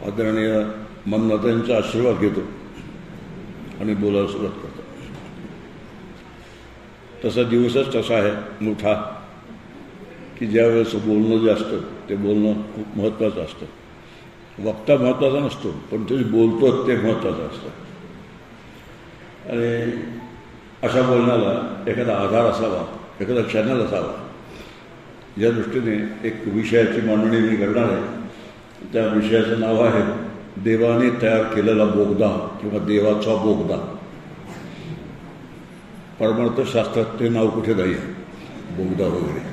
आदरणीय मननाथांचा आशीर्वाद घेतो आणि बोलायला सुरुवात करतो. तसा दिवसच तसा आहे मोठा की ज्यावेळेस बोलणं जे असतं ते बोलणं खूप महत्त्वाचं असतं. वक्ता महत्त्वाचा नसतो, पण ते बोलतो ते महत्त्वाचं असतं. आणि अशा बोलण्याला एखादा आधार असावा, एखादा चॅनल असावा. या दृष्टीने एक विषयाची मांडणी मी करणार आहे. त्या विषयाचं नाव आहे देवाने तयार केलेला बोगदा किंवा देवाचा बोगदा. परमार्थशास्त्रात ते नाव कुठे नाही आहे, बोगदा वगैरे.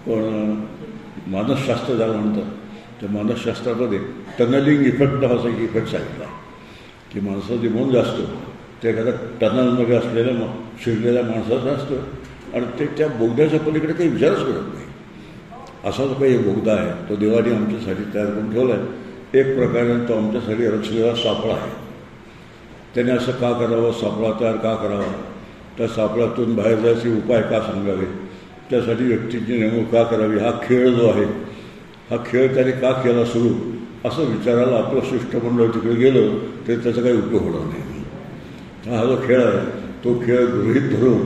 पण मानसशास्त्र ज्याला म्हणतात, त्या मानसशास्त्रामध्ये टनलिंग इफेक्ट नावाचा एक इफेक्ट सांगितला की माणसाचं जे मन असतं ते एखाद्या टनलमध्ये असलेल्या शिरलेल्या माणसाचं असतं आणि ते त्या बोगद्याच्या पलीकडे काही विचारच करत नाही. असा जो काही बोगदा आहे तो देवाने आमच्यासाठी तयार करून ठेवला आहे. एक प्रकारे तो आमच्यासाठी रचलेला सापळा आहे. त्याने असं का करावं, सापळा तयार का करावा, त्या सापळ्यातून बाहेर जायचे उपाय का सांगावे, त्यासाठी व्यक्तीची नेमणूक का करावी, हा खेळ जो आहे हा खेळ त्याने का केला सुरू, असं विचारायला आपलं शिष्टमंडळ तिकडे गेलं तरी त्याचा काही उपयोग होणार नाही. हा जो खेळ आहे तो खेळ गृहीत धरून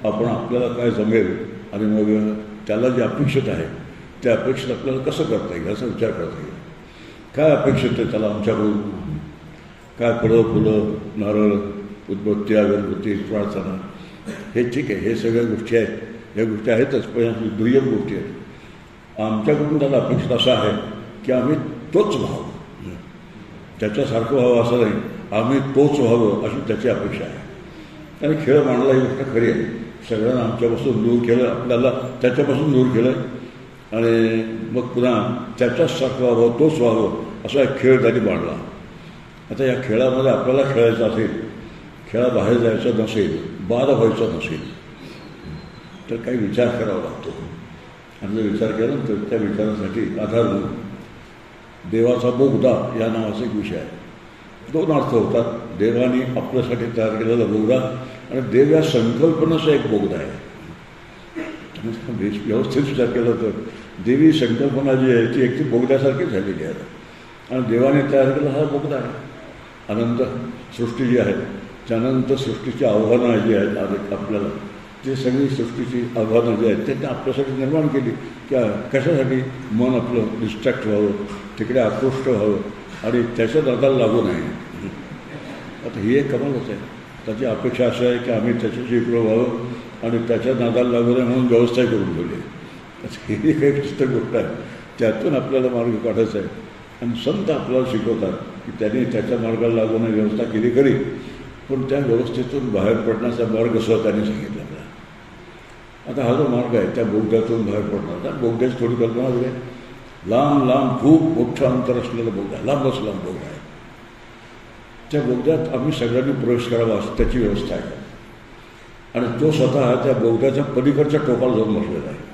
आपण आपल्याला काय जमेल आणि मग त्याला जे अपेक्षित आहे त्या अपेक्षित आपल्याला कसं करता येईल याचा विचार करता येईल. काय अपेक्षित आहे त्याला आमच्याकडून, काय फळं फुलं नारळ उदबत्ती अगरबत्ती प्रार्थना, हे ठीक आहे, हे सगळ्या गोष्टी आहेत, ह्या गोष्टी आहेतच, पण ह्या दुय्यम गोष्टी आहेत. आमच्याकडून त्याला अपेक्षित असं आहे की आम्ही तोच व्हावं, त्याच्यासारखं व्हावं असं नाही, आम्ही तोच व्हावं अशी त्याची अपेक्षा आहे. आणि खेळ मांडला ही गोष्ट खरी आहे. सगळ्यांना आमच्यापासून दूर केलं, आपल्याला त्याच्यापासून दूर केलं आणि मग पुन्हा त्याच्याचसारखं व्हावं, तोच व्हावं असा एक खेळ त्यांनी मांडला. आता या खेळामध्ये आपल्याला खेळायचं असेल, खेळाबाहेर जायचं नसेल, बाद व्हायचं नसेल तर काही विचार करावा लागतो. आणि जर विचार केल्यानंतर त्या विचारासाठी आधार म्हणून देवाचा बोगदा या नावाचा एक विषय आहे. दोन अर्थ होतात, देवाने आपल्यासाठी तयार केलेला बोगदा आणि देव या संकल्पनेचा एक बोगदा आहे. व्यवस्थित विचार केला तर देवी संकल्पना जी आहे ती एक बोगद्यासारखी झालेली आहे आणि देवाने तयार केला हा बोगदा आहे. अनंत सृष्टी जी आहे त्या अनंत सृष्टीची आव्हानं जी आहेत आपल्याला, ते सगळी सृष्टीची आव्हानं जी आहेत त्यांनी आपल्यासाठी निर्माण केली की कशासाठी मन आपलं डिस्ट्रॅक्ट व्हावं, तिकडे आकृष्ट व्हावं आणि त्याच्या नादाला लागू नये. आता ही एक कमालच आहे. त्याची अपेक्षा अशी आहे की आम्ही त्याच्याशी इकडं व्हावं आणि त्याच्या नादाला लागू नये म्हणून व्यवस्था करून ठेवली आहे. ही काही पुस्तक गोष्ट आहे, त्यातून आपल्याला मार्ग काढायचा आहे. आणि संत आपल्याला शिकवतात की त्यांनी त्याच्या मार्गाला लागू नये व्यवस्था केली खरी, पण त्या व्यवस्थेतून बाहेर पडण्याचा मार्ग सुद्धा त्यांनी सांगितला आपल्याला. आता हा जो मार्ग आहे त्या बोगद्यातून बाहेर पडणार, त्या बोगद्याची थोडी कल्पना वगैरे लांब लांब खूप मोठं अंतर असलेलं बोगदा, लांबच लांब बोगदा आहे. त्या बोगद्यात आम्ही सगळ्यांनी प्रवेश करावा असं त्याची व्यवस्था आहे. आणि तो स्वतः त्या बोगद्याच्या पलीकडच्या टोकाला जाऊन बसलेला आहे.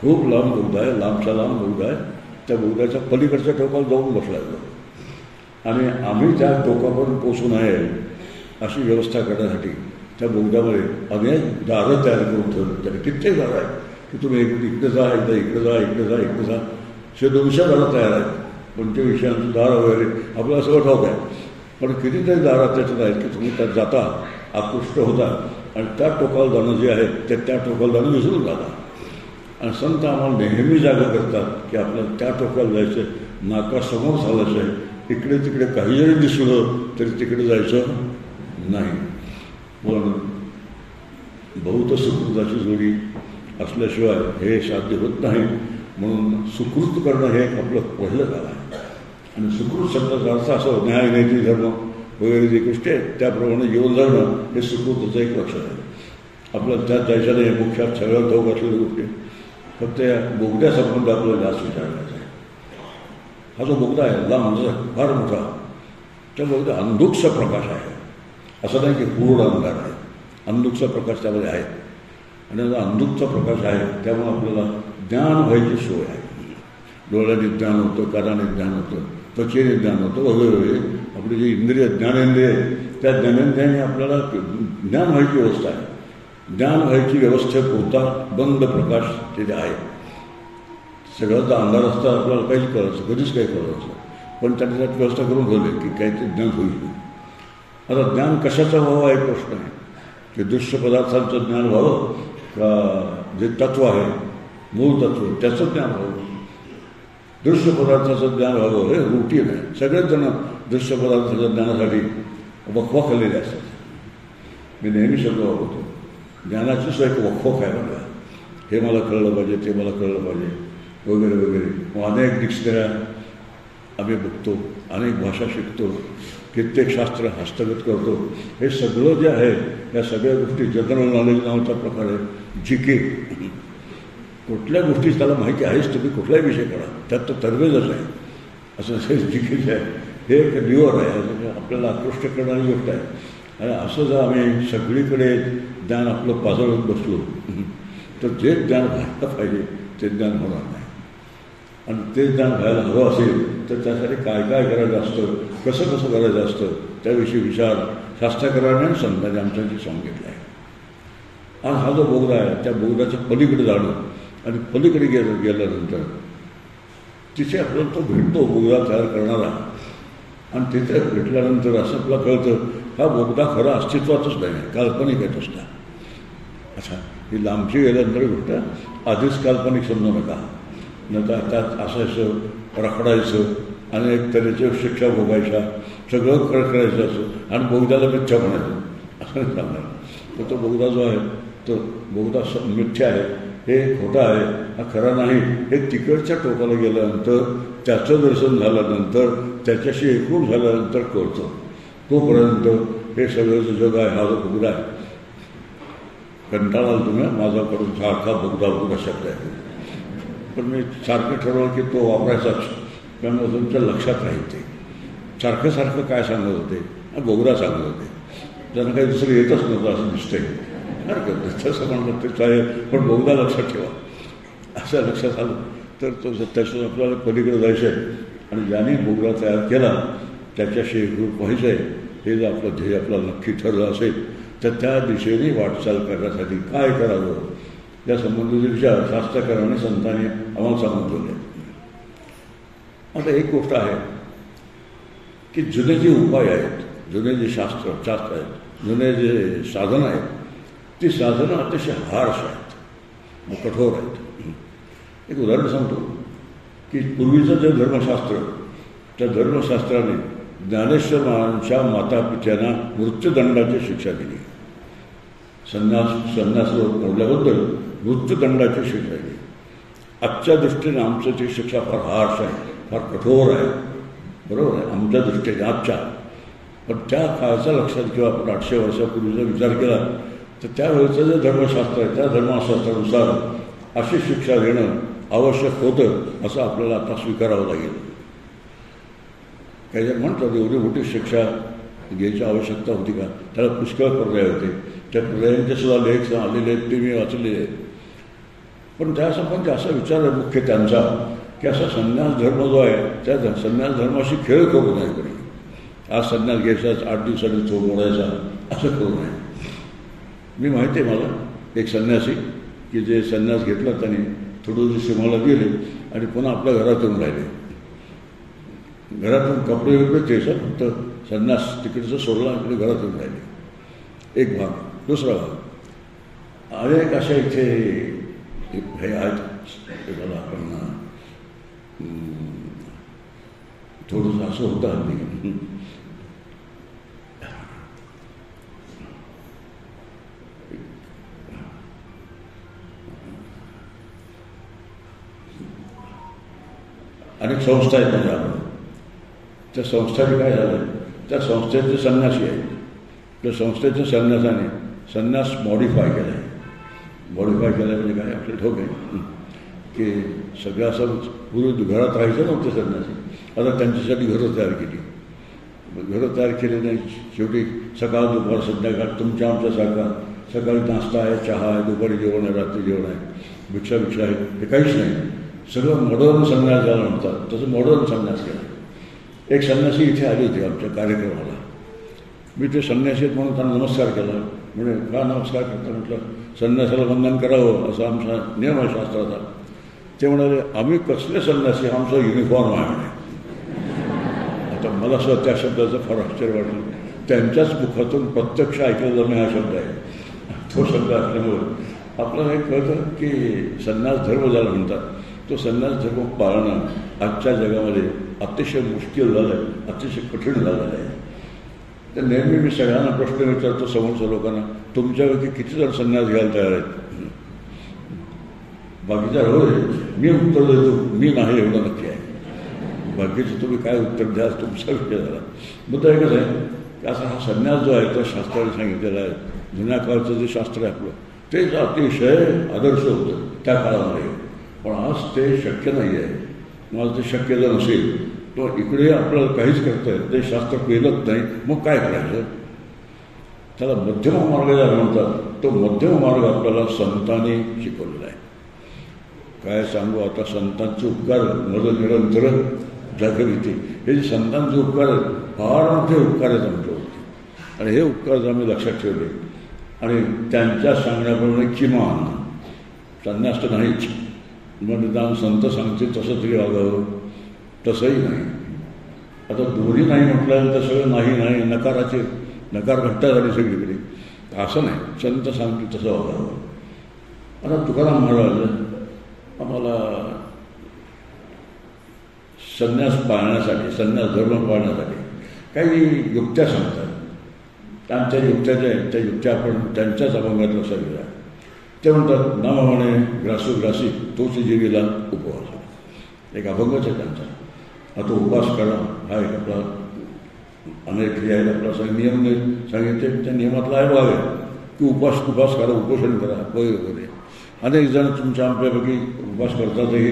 खूप लांब बोगदा आहे, लांबचा लांब बोगदा आहे, त्या बोगद्याच्या पलीकडच्या टोकाला जाऊन बसला आहे. आणि आम्ही त्या टोकापर्यंत पोचू नये अशी व्यवस्था करण्यासाठी त्या बोगद्यामध्ये अनेक दारं तयार करून ठेवली. त्याने कित्येक दारं आहेत की तुम्ही इकडे जा, एकदा इकडे जा, इकडे जा, इकडे जा, 200 दारं तयार आहेत. पण ते विषयांचं दार वगैरे आपल्याला सगळं ठाऊक आहे. पण कितीतरी दारात त्याच्यात आहेत की तुम्ही त्यात जाता, आकृष्ट होता आणि त्या टोकाला जाणं जे आहे ते त्या टोकाला जाणं विसरून जाता. आणि संत आम्हाला नेहमी जागा करतात की आपल्याला त्या टोकाला जायचं आहे, नाकासमोर चालायचं आहे, इकडे तिकडे काही जरी दिसलं तरी तिकडे जायचं नाही. पण बहुत सुकृताची जोडी असल्याशिवाय हे साध्य होत नाही. म्हणून सुकृत करणं हे आपलं पहिलं काम आहे. आणि सुकृत शब्दाचा अर्थ असं न्याय, नैतिक धर्म वगैरे जे गोष्टी आहेत त्याप्रमाणे जीवन जगणं हे सुकृतचं एक लक्षण आहे. आपल्याला त्यात जायचं नाही, मुख्यात सगळ्यात ठाऊक असलेल्या गोष्टी, फक्त या बोगद्यासंबंध आपल्याला जास्त विचार करायचा आहे. हा जो बोगदा आहे लांब फार मोठा, त्या बोगदा अंधुकचा प्रकाश आहे. असं नाही की पूर्ण अंधार आहे, अंधुकचा प्रकाश त्यामध्ये आहे. आणि जो अंधुकचा प्रकाश आहे त्यामुळे आपल्याला ज्ञान व्हायची सोय आहे. डोळ्याने ज्ञान होतं, कानाने ज्ञान होतं, त्वचेने ज्ञान होतं वगैरे वगैरे. आपली जी इंद्रिय ज्ञानेंद्रिय त्या ज्ञानेंद्रियाने आपल्याला ज्ञान व्हायची व्यवस्था आहे. ज्ञान व्हायची व्यवस्थेपुरता बंद प्रकाश तिथे आहे. सगळ्याचा अंधार असता आपल्याला काहीच करायचं, कधीच काही करायचं. पण त्यांनी त्यात व्यवस्था करून ठेवली की काहीतरी ज्ञान होईल. आता ज्ञान कशाचं व्हावं हा एक प्रश्न आहे, की दृश्य पदार्थांचं ज्ञान व्हावं का जे तत्व आहे, मूळ तत्व त्याचं ज्ञान व्हावं. दृश्य पदार्थाचं ज्ञान व्हावं हे रुटीन आहे. सगळेच जण दृश्य पदार्थाच्या ज्ञानासाठी वखवाखलेले असतात. मी नेहमी शब्द वापरतो, ज्ञानाचीच एक वखवाख आहे बघा. हे मला कळलं पाहिजे, ते मला कळलं पाहिजे वगैरे वगैरे. मग अनेक डिक्शनऱ्या आम्ही बघतो, अनेक भाषा शिकतो, कित्येक शास्त्र हस्तगत करतो. हे सगळं जे आहे या सगळ्या गोष्टी जनरल नॉलेज नावाचा प्रकार आहे. GK कुठल्या गोष्टी त्याला माहिती आहेच, तुम्ही कुठलाही विषय करा त्यात तो तरवेजच आहे. असं GK जे आहे हे एक न्यूअर आहे, आपल्याला आकृष्ट करणारी गोष्ट आहे. आणि असं जर आम्ही सगळीकडे ज्ञान आपलं पाजळत बसलो तर जे ज्ञान व्हायला पाहिजे ते ज्ञान होणार नाही. आणि ते ज्ञान व्हायला हवं असेल तर त्यासाठी काय काय करायचं असतं, कसं कसं करायचं असतं, त्याविषयी विचार शास्त्रकाराने आणि संतांनी आमच्याशी सांगितलं आहे. आणि हा जो बोगदा आहे त्या बोगद्याच्या पलीकडे जाणं आणि पलीकडे गेल्यानंतर तिथे आपल्याला तो भेटतो बोगदा तयार करणारा. आणि तिथे भेटल्यानंतर असं आपल्याला कळतं हा बोगदा खरा अस्तित्वातच नाही, काल्पनिक आहे तसला. अच्छा, ही लांबची गेल्यानंतर गोष्ट आधीच काल्पनिक समजू नका. नंतर त्यात असायचं, रखडायचं, अनेक तऱ्हेच्या शिक्षा भोगायच्या, सगळं करायचं असं, आणि बोगद्याला मिथ्या म्हणायचं असं नाही सांगणार. तर तो बोगदा जो आहे तो बोगदा मिथ्या आहे, हे खोटा आहे, हा खरा नाही, हे तिकडच्या टोकाला गेल्यानंतर त्याचं दर्शन झाल्यानंतर त्याच्याशी एकरूप झाल्यानंतर कळतं. तोपर्यंत हे सगळं जे जग आहे हा जो बोगदा आहे, कंटाळाल तुम्ही माझा करून सारखा बोगदा शब्द आहे. पण मी सारखं ठरवलं की तो वापरायचाच, त्यामुळे तुमच्या लक्षात राहील. ते सारखं सारखं काय सांगत होते, बोगदा सांगत होते, त्यांना काही दुसरं येतच नव्हतं असं दिसतंय. हरकत नाही तसं म्हणलं ते चालेल, पण बोगदा लक्षात ठेवा. असं लक्षात आलं तर तो त्याच्यात आपल्याला पलीकडे जायचं आहे. आणि ज्याने बोगदा तयार केला त्याच्याशी एकरूप व्हायचं आहे, हे जर आपलं ध्येय आपल्याला नक्की ठरलं असेल तर त्या दिशेने वाटचाल करण्यासाठी काय करावं या संबंधीचे विचार शास्त्रकारांनी संतांनी आम्हाला सांगून ठेवले. आता एक गोष्ट आहे की जुने जे उपाय आहेत, जुने जे शास्त्र आहेत, जुने जे साधनं आहेत, ती साधनं अतिशय हार्श आहेत, मग कठोर आहेत. एक उदाहरण सांगतो की पूर्वीचं जे धर्मशास्त्र, त्या धर्मशास्त्राने ज्ञानेश्वर महाराजांच्या मातापित्यांना मृत्यूदंडाची शिक्षा दिली. संन्यास ठेवल्याबद्दल मृत्यूदंडाची शिक्षा दिली. आजच्या दृष्टीने आमचं ती शिक्षा फार हार्श आहे, फार कठोर आहे, बरोबर आहे आमच्या दृष्टीने आजच्या. पण त्या काळाचा लक्षात किंवा आपण 800 वर्षापूर्वीचा विचार केला तर त्यावेळेचं जे धर्मशास्त्र आहे त्या धर्मशास्त्रानुसार अशी शिक्षा देणं आवश्यक होतं असं आपल्याला आता स्वीकारावं लागेल. काही जण म्हणतात एवढी मोठी शिक्षा घ्यायची आवश्यकता होती का, त्याला पुष्कळ पर्याय होते. त्या पर्यायांचे सुद्धा लेख आलेले आहेत, ते मी वाचलेले आहेत. पण त्या संबंधी असा विचार आहे मुख्य त्यांचा की असा संन्यास धर्म जो आहे त्या संन्यास धर्माशी खेळ करू नये कोणी. आज संन्यास घ्यायचाच, 8 दिवसांनी तो मोडायचा, असं करू नये. मी माहिती आहे मला एक संन्यासी की जे संन्यास घेतला त्यांनी थोडं दिवस मला गेले आणि पुन्हा आपल्या घरात येऊन राहिले. घरातून कपडे वगैरे त्याचं फक्त संन्यास तिकडचं सोडला आणि घरात येऊन राहिले. एक भाग. दुसरा भाग अनेक अशा इथे हे आहेत, त्याला आपण थोडंसं असं होतं हल्ली अनेक संस्था आहेत म्हणजे आपण त्या संस्थेने काय झालं, त्या संस्थेचे संन्यासी आहेत. त्या संस्थेच्या संन्यासाने संन्यास मॉडिफाय केला आहे. मॉडिफाय केला म्हणजे काय आपल्याला ठाऊक आहे की सगळं असं पूर्वी घरात राहायचं नव्हतं संन्यासी, आता त्यांच्यासाठी घरं तयार केली. घरं तयार केली नाही. शेवटी सकाळ दुपार संध्याकाळ तुमच्या आमच्यासारखा सकाळी नाश्ता आहे, चहा आहे, दुपारी जेवण आहे, रात्री जेवण आहे, भिक्षा आहे, हे काहीच नाही. सगळं मॉडर्न संन्यास ज्याला म्हणतात तसं मॉडर्न संन्यास केला. एक संन्यासी इथे आले होते आमच्या कार्यक्रमाला. मी ते संन्यासी आहेत म्हणून त्यांना नमस्कार केला. म्हणजे का नमस्कार करता म्हटलं संन्यासाला वंदन करावं असा आमचा नियम आहे शास्त्राचा. ते म्हणाले आम्ही कसले संन्यासी, आमचा युनिफॉर्म आहे म्हणे. आता मला सुद्धा त्या शब्दाचं फार आश्चर्य वाटलं. त्यांच्याच मुखातून प्रत्यक्ष ऐकलं जाणं हा शब्द आहे. तो शब्द असल्यामुळे आपल्याला हे कळतं की संन्यास धर्म ज्याला म्हणतात तो संन्यास धर्म पाळणं आजच्या जगामध्ये अतिशय मुश्किल झालं आहे, अतिशय कठीण झालेलं आहे. तर नेहमी मी सगळ्यांना प्रश्न विचारतो समोरच्या लोकांना, तुमच्यापैकी किती जण संन्यास घ्यायला तयार आहेत? बाकीच्या होय मी उत्तर देतो, मी नाही एवढं नक्की आहे. बाकीचं तुम्ही काय उत्तर द्या तुमचा विषय झाला. मुद्दा एकच आहे की असा हा संन्यास जो आहे तो शास्त्राने सांगितलेला आहे. जुन्या काळचं जे शास्त्र आहे आपलं तेच अतिशय आदर्श होतं त्या काळामध्ये. पण आज ते शक्य नाही आहे. मला ते शक्य जर नसेल तर इकडे आपल्याला काहीच करता येत ते शास्त्र केलंच नाही, मग काय करायचं? त्याला मध्यम मार्ग ज्याला म्हणतात तो मध्यम मार्ग आपल्याला संतांनी शिकवलेला आहे. काय सांगू आता, संतांचे उपकार मदत निरंतर जागविते. हे जे संतांचे उपकार आहेत फार मोठे उपकार आहेत आमच्यावरती, आणि हे उपकार जर आम्ही लक्षात ठेवले आणि त्यांच्या सांगण्याप्रमाणे किमान संन्यास तर नाहीच, मग निदान संत सांगते तसं तरी वागावं, तसंही नाही. आता दोन्ही नाही म्हटल्यानंतर सगळं नाही नाही नकाराचे नकार घट्टा झाली सगळीकडे. असं नाही, संत सांगते तसं वागावं. आता तुकाराम महाराज आम्हाला संन्यास पाळण्यासाठी, संन्यास धर्म पाळण्यासाठी काही युक्त्या सांगतात. त्यांच्या युक्त्या ज्या आहेत त्या युक्त्या आपण त्यांच्याच अभंगात लक्षात घेऊया. ते म्हणतात नाम म्हणे ग्रासोग्रासी तोच जीवीला उपवास. एक अभंगच आहे त्यांचा. आता उपवास करा हा एक आपला अनेक क्रिया आहेत, आपला नियम सांगितले. त्या नियमातला आहे भाग आहे की उपवास करा, उपोषण करा वगैरे. अनेक जण तुमच्या आमच्यापैकी उपवास करतातही.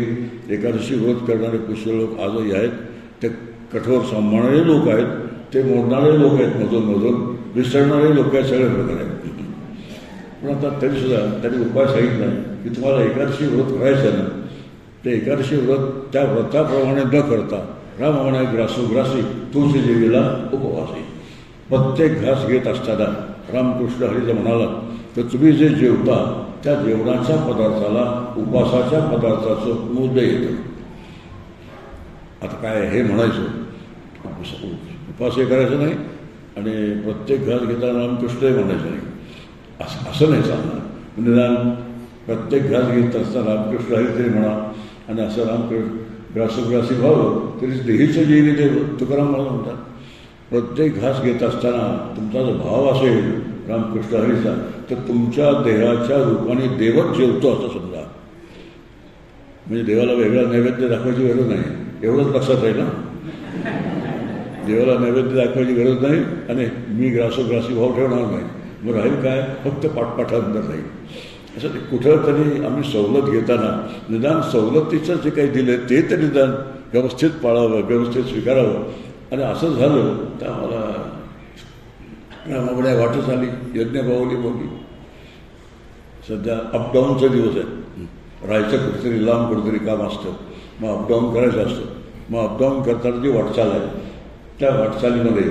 एकादशी व्रत करणारे पुष्कळ लोक आजही आहेत. ते कठोर सांभाळणारे लोक आहेत, ते मोडणारे लोक आहेत, मधून विसरणारे लोक आहेत, सगळे प्रकार आहेत. पण आता तरीसुद्धा त्यांनी उपाय सांगितला की तुम्हाला एकादशी व्रत करायचं आहे ना, ते एकादशी व्रत त्या व्रताप्रमाणे न करता राम म्हणे ग्रासोग्रासी तुळशी देवीला उपवासी. प्रत्येक घास घेत असताना रामकृष्ण हरी म्हणाला तर तुम्ही जे जेवता त्या जेवणाच्या पदार्थाला उपवासाच्या पदार्थाचं मूल्य येतं. आता काय हे म्हणायचं उपवास हे करायचं नाही आणि प्रत्येक घास घेताना रामकृष्णही म्हणायचं नाही, असं नाही चालणार. निदान प्रत्येक घास घेत असताना रामकृष्ण हरी तरी म्हणा आणि असं रामकृष्ण ग्रासोग्रासी व्हावं तरी देहीचं जेवी देव तुकाराम मला म्हणतात. प्रत्येक घास घेत असताना तुमचा जो भाव असेल रामकृष्ण हरीचा तर तुमच्या देहाच्या रूपाने देवच जेवतो असं समजा. म्हणजे देवाला वेगळा नैवेद्य दाखवायची गरज नाही, एवढंच लक्षात आहे ना. देवाला नैवेद्य दाखवायची गरज नाही आणि मी ग्रासोग्रासी भाव ठेवणार नाही, मग राहील काय फक्त पाठपाठांतर नाही. असं ते कुठं तरी आम्ही सवलत घेताना निदान सवलतीचं जे काही दिलं ते तर निदान व्यवस्थित पाळावं, व्यवस्थित स्वीकारावं. आणि असं झालं तर आम्हाला रामाबड्या वाटच आली, यज्ञ पावली बोली. सध्या अपडाऊनचे दिवस आहेत, राहायचं कुठेतरी लांब कुठेतरी काम असतं, मग अपडाऊन करायचं असतं. मग अपडाऊन करताना जी वाटचाल आहे त्या वाटचालीमध्ये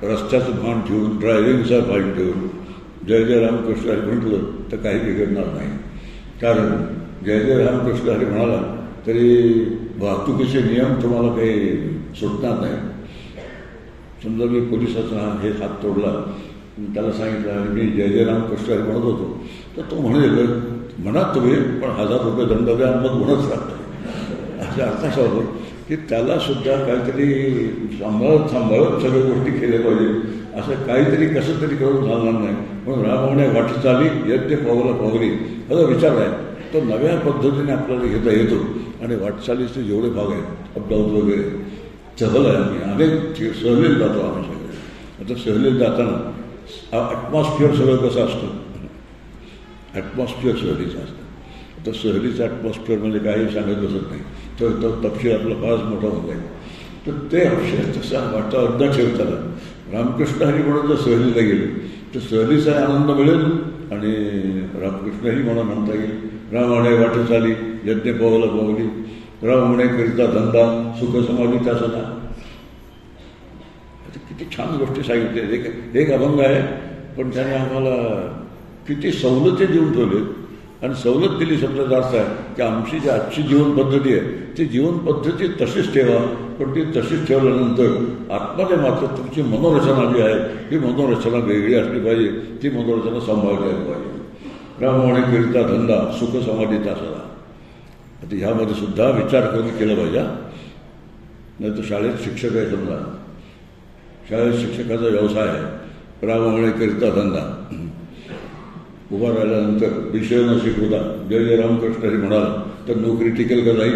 रस्त्याचं भान ठेवून, ड्रायव्हिंगचा भान ठेवून जय जय रामकृष्ण हरी म्हटलं तर काही बिघडणार नाही. कारण जय जय रामकृष्ण हरी म्हणाला तरी वाहतुकीचे नियम तुम्हाला काही सुटणार नाही. समजा मी पोलिसाचा हे हात तोडला, त्याला सांगितलं आणि मी जय जय रामकृष्ण हरी म्हणत होतो तर तो म्हणेल म्हणत तुम्ही पण 1000 रुपये दंड द्या मग म्हणत राहतो. अशा अर्थ असा होतो की त्यालासुद्धा काहीतरी सांभाळत सगळ्या गोष्टी केल्या पाहिजे. असं काहीतरी कसं तरी करून चालणार नाही. म्हणून रामाने वाटचाली यज्ञ पावली असा विचार आहे तो नव्या पद्धतीने आपल्याला घेता येतो. आणि वाटचालीचे जेवढे भाग आहेत अपडाऊन वगैरे सहल आहे, आम्ही अनेक सहलीला जातो आम्ही सगळे. आता सहलीला जाताना ॲटमॉस्फिअर सगळं कसं असतं, ॲटमॉस्फिअर सहलीचं असतं. तर सहलीचं ॲटमॉस्फिअर म्हणजे काही सांगत बसत नाही, तर तो तपशील आपला फारच मोठा होत आहे. तर ते अक्षर तसं वातावरण ठेवताना रामकृष्ण हरी म्हणून जर सहलीला गेले तर सहलीचा आनंद मिळेल आणि रामकृष्ण हरी म्हणून म्हणता येईल. रामाने वाट चाली यज्ञ पावली रामाने करिता धंदा सुख समाधी त्याचा. किती छान गोष्टी सांगितल्या. एक अभंग आहे पण त्याने आम्हाला किती सवलती देऊन ठेवले. आणि सवलत दिली शब्दाचा अर्थ आहे की आमची जी आजची जीवनपद्धती आहे ती जीवनपद्धती तशीच ठेवा, पण ती तशीच ठेवल्यानंतर आतमध्ये मात्र तुमची मनोरचना जी आहे ही मनोरचना वेगळी असली पाहिजे, ती मनोरचना सांभाळता यायला पाहिजे. रामवाणी कीर्ता धंदा सुख समाधीचा सदा. आता ह्यामध्ये सुद्धा विचार करून केलं पाहिजे. नाही तर शाळेत शिक्षक आहे, समजा शाळेत शिक्षकाचा व्यवसाय आहे, रामवाणी कीर्ता धंदा. उभा राहिल्यानंतर विषय न शिकवता जय जय रामकृष्ण हरी म्हणाल तर नोकरी टिकेल का जाईल?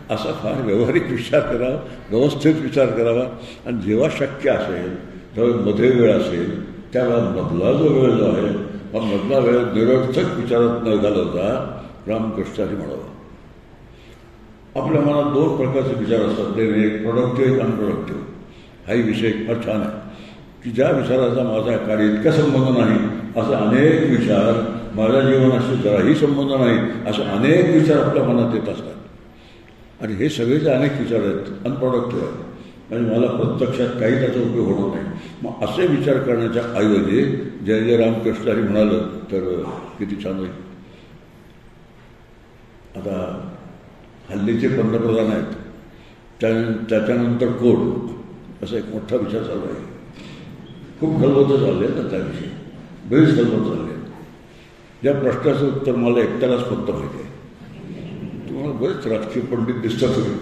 असा फार व्यावहारिक विचार करावा, व्यवस्थित विचार करावा. आणि जेव्हा शक्य असेल तेव्हा मध्ये वेळ असेल त्यावेळा मधला जो वेळ जो आहे हा मधला वेळ निरर्थक विचारात न घालवता रामकृष्ण हरी म्हणावा. आपल्या मनात दोन प्रकारचे विचार असतात, एक प्रोडक्टिव्ह एक अनप्रोडक्टिव्ह. हाही विषय फार छान आहे की ज्या विचाराचा माझा कार्य इतका संबंध नाही असे अनेक विचार, माझ्या जीवनाशी जराही संबंध नाही असे अनेक विचार आपल्या मनात येत असतात. आणि हे सगळे जे अनेक विचार आहेत अनप्रोडक्टिव्ह आहेत आणि मला प्रत्यक्षात काही त्याचा उपयोग होणार नाही. मग असे विचार करण्याच्या ऐवजी जय जय रामकृष्ण हरी म्हणालं तर किती छान होईल. आता हल्लीचे पंतप्रधान आहेत, त्याच्यानंतर कोण असा एक मोठा विचार चालू आहे. खूप खलबतं चालले आहेत त्याविषयी, बरीच खलबतं चालली आहेत. ज्या प्रश्नाचं उत्तर मला एकट्यालाच फक्त माहिती आहे. तुम्हाला बरेच राजकीय पंडित दिसतात तुम्ही,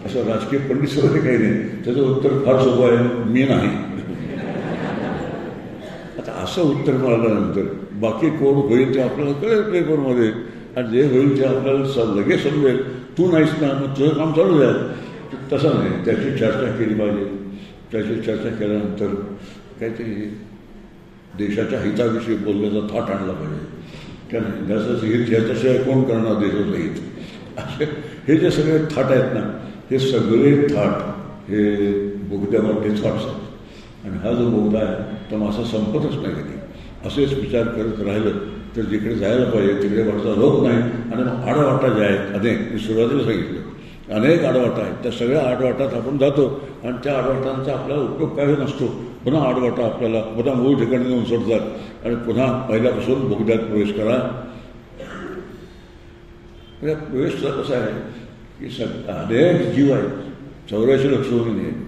असं राजकीय पंडित वगैरे काही नाही, त्याचं उत्तर फार सोपं आहे, मी नाही. आता असं उत्तर मिळाल्यानंतर बाकी कोण होईल ते आपल्याला कळेल पेपरमध्ये, आणि जे होईल ते आपल्याला लगेच समजेल. तू नाहीस ना, मग तुझं काम चालू आहे. तसं नाही, त्याची चर्चा केली पाहिजे. त्याची चर्चा केल्यानंतर काहीतरी देशाच्या हिताविषयी बोलण्याचा थाट आणला पाहिजे. कारण देशाचं हित ह्याच्याशिवाय कोण करणार देशाचं हित? असे हे जे सगळे थाट आहेत ना, हे सगळे थाट हे बोगद्यावरचे थाट्स आहेत. आणि हा जो बोगदा आहे तो माझा संपतच नाही कधी. असेच विचार करत राहिलं तर जिकडे जायला पाहिजे तिकडे वाटचा रोग नाही. आणि मग आडवाटा जे आहेत अनेक, मी सुरुवातीला सांगितलं अनेक आडवाटा आहेत, त्या सगळ्या आडवाटात आपण जातो आणि त्या आडवाटांचा आपल्याला उपयोग काही नसतो. पुन्हा आडवाटा आपल्याला पुन्हा मूळ ठिकाणी नेऊन सोडतात आणि पुन्हा पहिल्यापासून बोगद्यात प्रवेश करा. प्रवेशचा कसा आहे की अनेक जीव आहेत, 84 लक्ष योनी आहेत.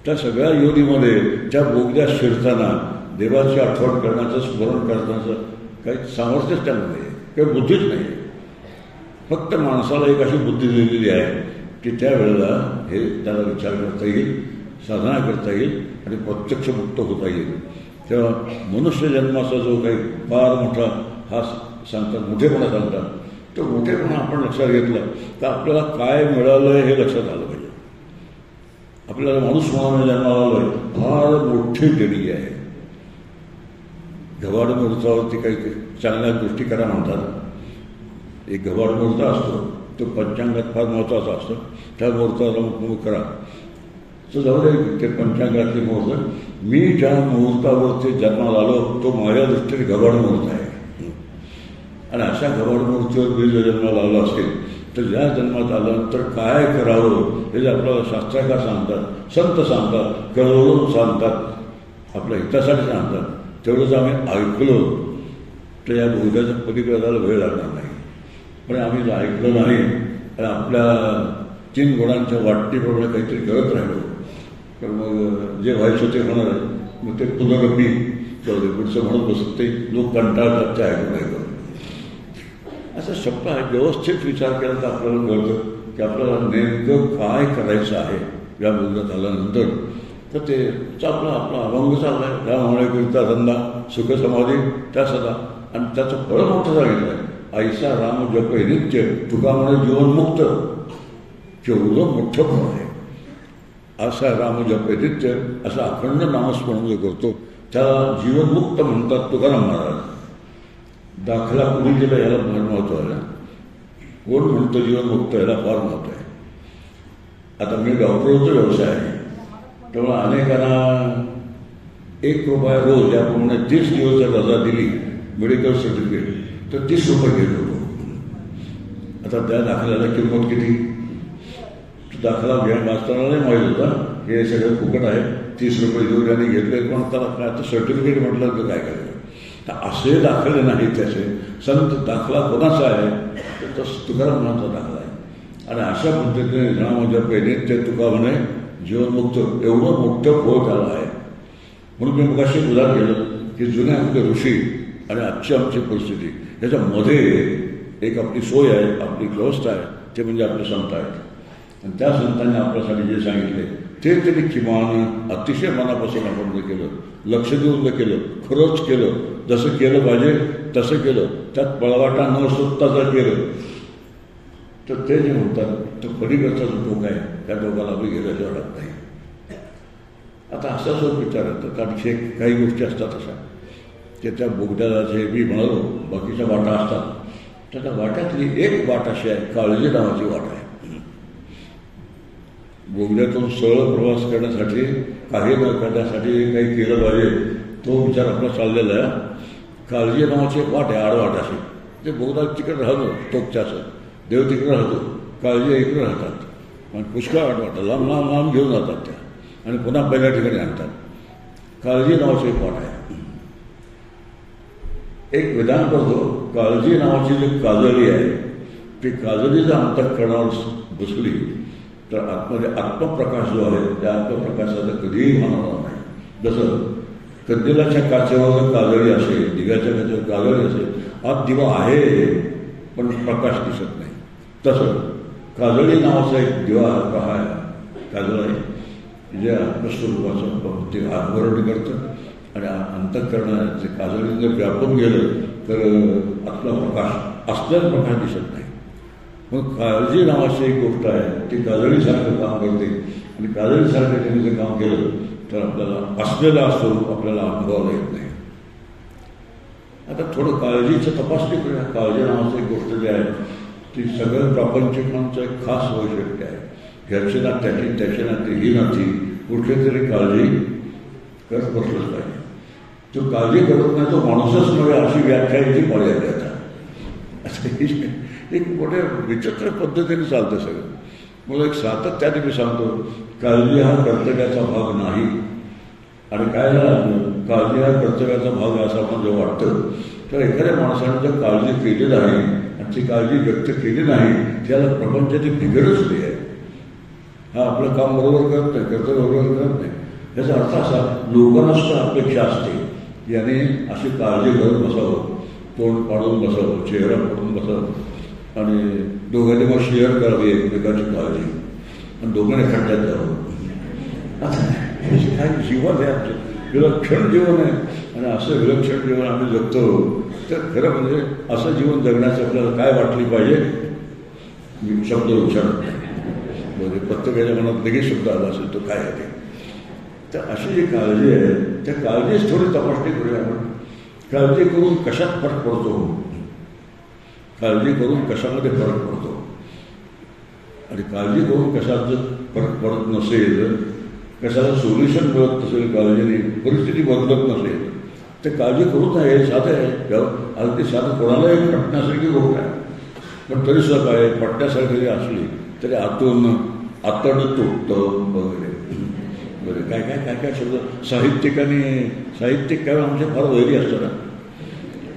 त्या सगळ्या योनीमध्ये त्या बोगद्यात शिरताना देवाची आठवण करण्याचं, स्मरण करण्याचं काही सामर्थ्यच त्याला नाही, काही बुद्धीच नाही. फक्त माणसाला एक अशी बुद्धी दिलेली आहे की त्यावेळेला हे त्याला विचार करता येईल, साधना करता येईल आणि प्रत्यक्ष मुक्त होता येईल. तेव्हा मनुष्य जन्माचा जो काही फार मोठा हा सांगतात, मोठेपणा सांगतात, तो मोठेपणा आपण लक्षात घेतला तर आपल्याला काय मिळालं हे लक्षात आलं पाहिजे. आपल्याला माणूस म्हणून जन्माला आलोय, फार मोठी देणगी आहे. गव्हाड मुहूर्तावरती काही चांगल्या गोष्टी करा म्हणतात. एक गव्हाड मुहूर्त असतो, तो पंचांगात फार महत्त्वाचा असतो. त्या मुहूर्ताला मुख करा तर जाऊ दे ते पंचांगातले मुहूर्त. मी ज्या मुहूर्तावरती जन्माला आलो तो माझ्या दृष्टीने गव्हाड मुहूर्त आहे. आणि अशा गव्हाड मुहूर्तावर मी जर जन्माला आलो असेल तर या जन्मात आल्यानंतर काय करावं हे जे आपल्याला शास्त्रकार सांगतात, संत सांगतात, कळवळून सांगतात, आपल्या हितासाठी सांगतात, तेवढंच आम्ही ऐकलो तर या बोगद्याच्या पलीकडे जायला वेळ लागणार नाही. पण आम्ही जर ऐकलं नाही आणि आपल्या 3 गुणांच्या वाटणीप्रमाणे काहीतरी करत राहिलो तर मग जे व्हायचं ते होणार आहे. मग ते पुनरपी पुढचं म्हणत बसत ते लोक कंटाळतात ते ऐकून ऐकून. असा शब्द आहे. व्यवस्थित विचार केला तर आपल्याला कळतं की आपल्याला नेमकं काय करायचं आहे. या बोगद्यात आल्यानंतर तर ते आपला अभंग चालला आहे, त्यामुळे कीर्ता धंदा सुख समाधी त्या सदा. आणि त्याचं फळ मोठं सांगितलं आहे, ऐसा राम जप नित्य तुका म्हणे जीवनमुक्त. केवढं मोठं फळ आहे. असा राम जप नित्य असं अखंड नामस्मरण जो करतो त्याला जीवनमुक्त म्हणतात तुकाराम महाराज. दाखला कुणी दिला ह्याला फार महत्त्व आहे. कोण म्हणतं जीवनमुक्त ह्याला फार महत्त्व आहे. आता मी डॉक्टरचा व्यवसाय आहे, त्यामुळे अनेकांना 1 रुपया रोज याप्रमाणे 30 दिवस जर रजा दिली मेडिकल सर्टिफिकेट तर 30 रुपये घेत होतो. आता त्या दाखल्याला किंमत किती? दाखला वाचताना नाही माहीत होता हे सगळं फुकट आहे, 30 रुपये देऊन आणि घेतले. पण त्याला काय आता सर्टिफिकेट म्हटलं तर काय करायचं. असे दाखले नाही त्याचे. संत दाखला कोणाचा आहे तर तो तुकारामांचा दाखला आहे. आणि अशा पद्धतीने रामाच्या पेनेत ते तुका म्हणे जीवनमुक्त एवढं मोठं फळ त्याला आहे. म्हणून मी मगाशी उदाहरण केलं की जुन्या आपले ऋषी आणि आजची आमची परिस्थिती याच्यामध्ये एक आपली सोय आहे, आपली व्यवस्था आहे, ते म्हणजे आपले संत आहेत. आणि त्या संतांनी आपल्यासाठी जे सांगितले ते तरी किमान अतिशय मनापासून आपण जे केलं, लक्ष देऊन जे केलं, खरंच केलं, जसं केलं पाहिजे तसं केलं, त्यात पळवाटा न सुद्धा जर केलं तर ते जे म्हणतात तो पलीकडचा जो टोक आहे त्या टोकाला आम्ही गेल्याचं वाटत नाही. आता असाच विचार येतो, कारण काही गोष्टी असतात अशा की त्या बोगद्याला जे मी म्हणालो बाकीच्या वाटा असतात, तर त्या वाट्यातली एक वाट अशी आहे, काळजी नावाची वाट आहे. बोगद्यातून सरळ प्रवास करण्यासाठी काही न करण्यासाठी काही केलं पाहिजे तो विचार आपला चाललेला आहे. काळजी नावाची एक वाट आहे, आडवाट अशी. ते बोगदा तिकडे राहतो टोकच्याचं, देव तिकडे राहतो, काळजी इकडे राहतात. पण पुष्कळ वाट लांब लांब लांब घेऊन जातात त्या आणि पुन्हा पहिल्या ठिकाणी आणतात. काळजी नावाची एक वाट आहे. एक विधान करतो, काळजी नावाची जी काजळी आहे ती काजळी जर अंतःकरणावर बसली तर आतमध्ये आत्मप्रकाश जो आहे त्या आत्मप्रकाशाचा कधीही होणार नाही. जसं कंदिलाच्या काचेवर काजळी असेल, दिव्याच्या काचेवर काजळी असेल, आत दिवा आहे पण प्रकाश दिसत नाही. तसं काजळी नावाचा एक दिवा आहे, काजळ आहे, जे आत्मस्वरूपाचं ते आवरण करतं आणि अंतःकरणाचे काजळी जर व्यापून गेलं तर आपला प्रकाश असलेला प्रकाश दिसत नाही. मग काळजी नावाची एक गोष्ट आहे, ती काजळीसारखं काम करते आणि काजळीसारखं त्यांनी जर काम केलं तर आपल्याला असलेला स्वरूप आपल्याला अनुभवायला येत नाही. आता थोडं काळजीचं तपासणी करूया. काळजी नावाची एक गोष्ट जी आहे ती सगळ्या प्रापंचिकांचं एक खास वैशिष्ट्य आहे. ह्याची ना त्याची, त्याची ना ती, ही ना ती, कुठली तरी काळजी करत बसलंच पाहिजे. तो काळजी करत नाही तो माणूसच नव्हे अशी व्याख्या याची पर्याय आता एक मोठ्या विचित्र पद्धतीने चालतं सगळं. मला एक सातत्याने मी सांगतो, काळजी हा कर्तव्याचा भाग नाही. आणि काय झालं, काळजी हा कर्तव्याचा भाग असं आपण जेव्हा वाटतं तर एखाद्या माणसाने जर काळजी केली नाही आणि ती काळजी व्यक्त केली नाही त्याला प्रपंचाची बिघडच नाही आहे. हा आपलं काम बरोबर करत नाही, कर्तव्य बरोबर करत नाही. याचा अर्थ असा, लोकांना सुद्धा अपेक्षा असते याने अशी काळजी करत बसावं, तोंड पाडून बसावं, चेहरा पाडून बसावं आणि दोघांनी मग शेअर करावी एकमेकाची काळजी आणि दोघांनी खड्ड्यात जावं. आता काय जीवन आहे आमचं, विलक्षण जीवन आहे. आणि असं विलक्षण जीवन आम्ही जगतो तर खरं म्हणजे असं जीवन जगण्याचं आपल्याला काय वाटली पाहिजे शब्द उच्चारत नाही. म्हणजे प्रत्येकाच्या मनात लगेच शब्द आला असेल तो काय आहे ते. तर अशी जी काळजी आहे त्या काळजीच थोडी तपासणी करूया आपण. काळजी करून कशात फरक पडतो, काळजी करून कशामध्ये फरक पडतो. आणि काळजी करून कशात जर फरक पडत नसेल, कशाला सोल्युशन मिळत नसेल, काळजीने परिस्थिती बदलत नसेल तर काळजी करूच नाही. हे साधं आहे, अगदी साधं कोणालाही पटण्यासारखी गोष्ट आहे. पण तरीसुद्धा काय पटण्यासारखी असली तरी आतून आतड तुटतं वगैरे बरे काय काय काय काय शब्द. साहित्यिक काय आमचे फार वैरी असतं ना,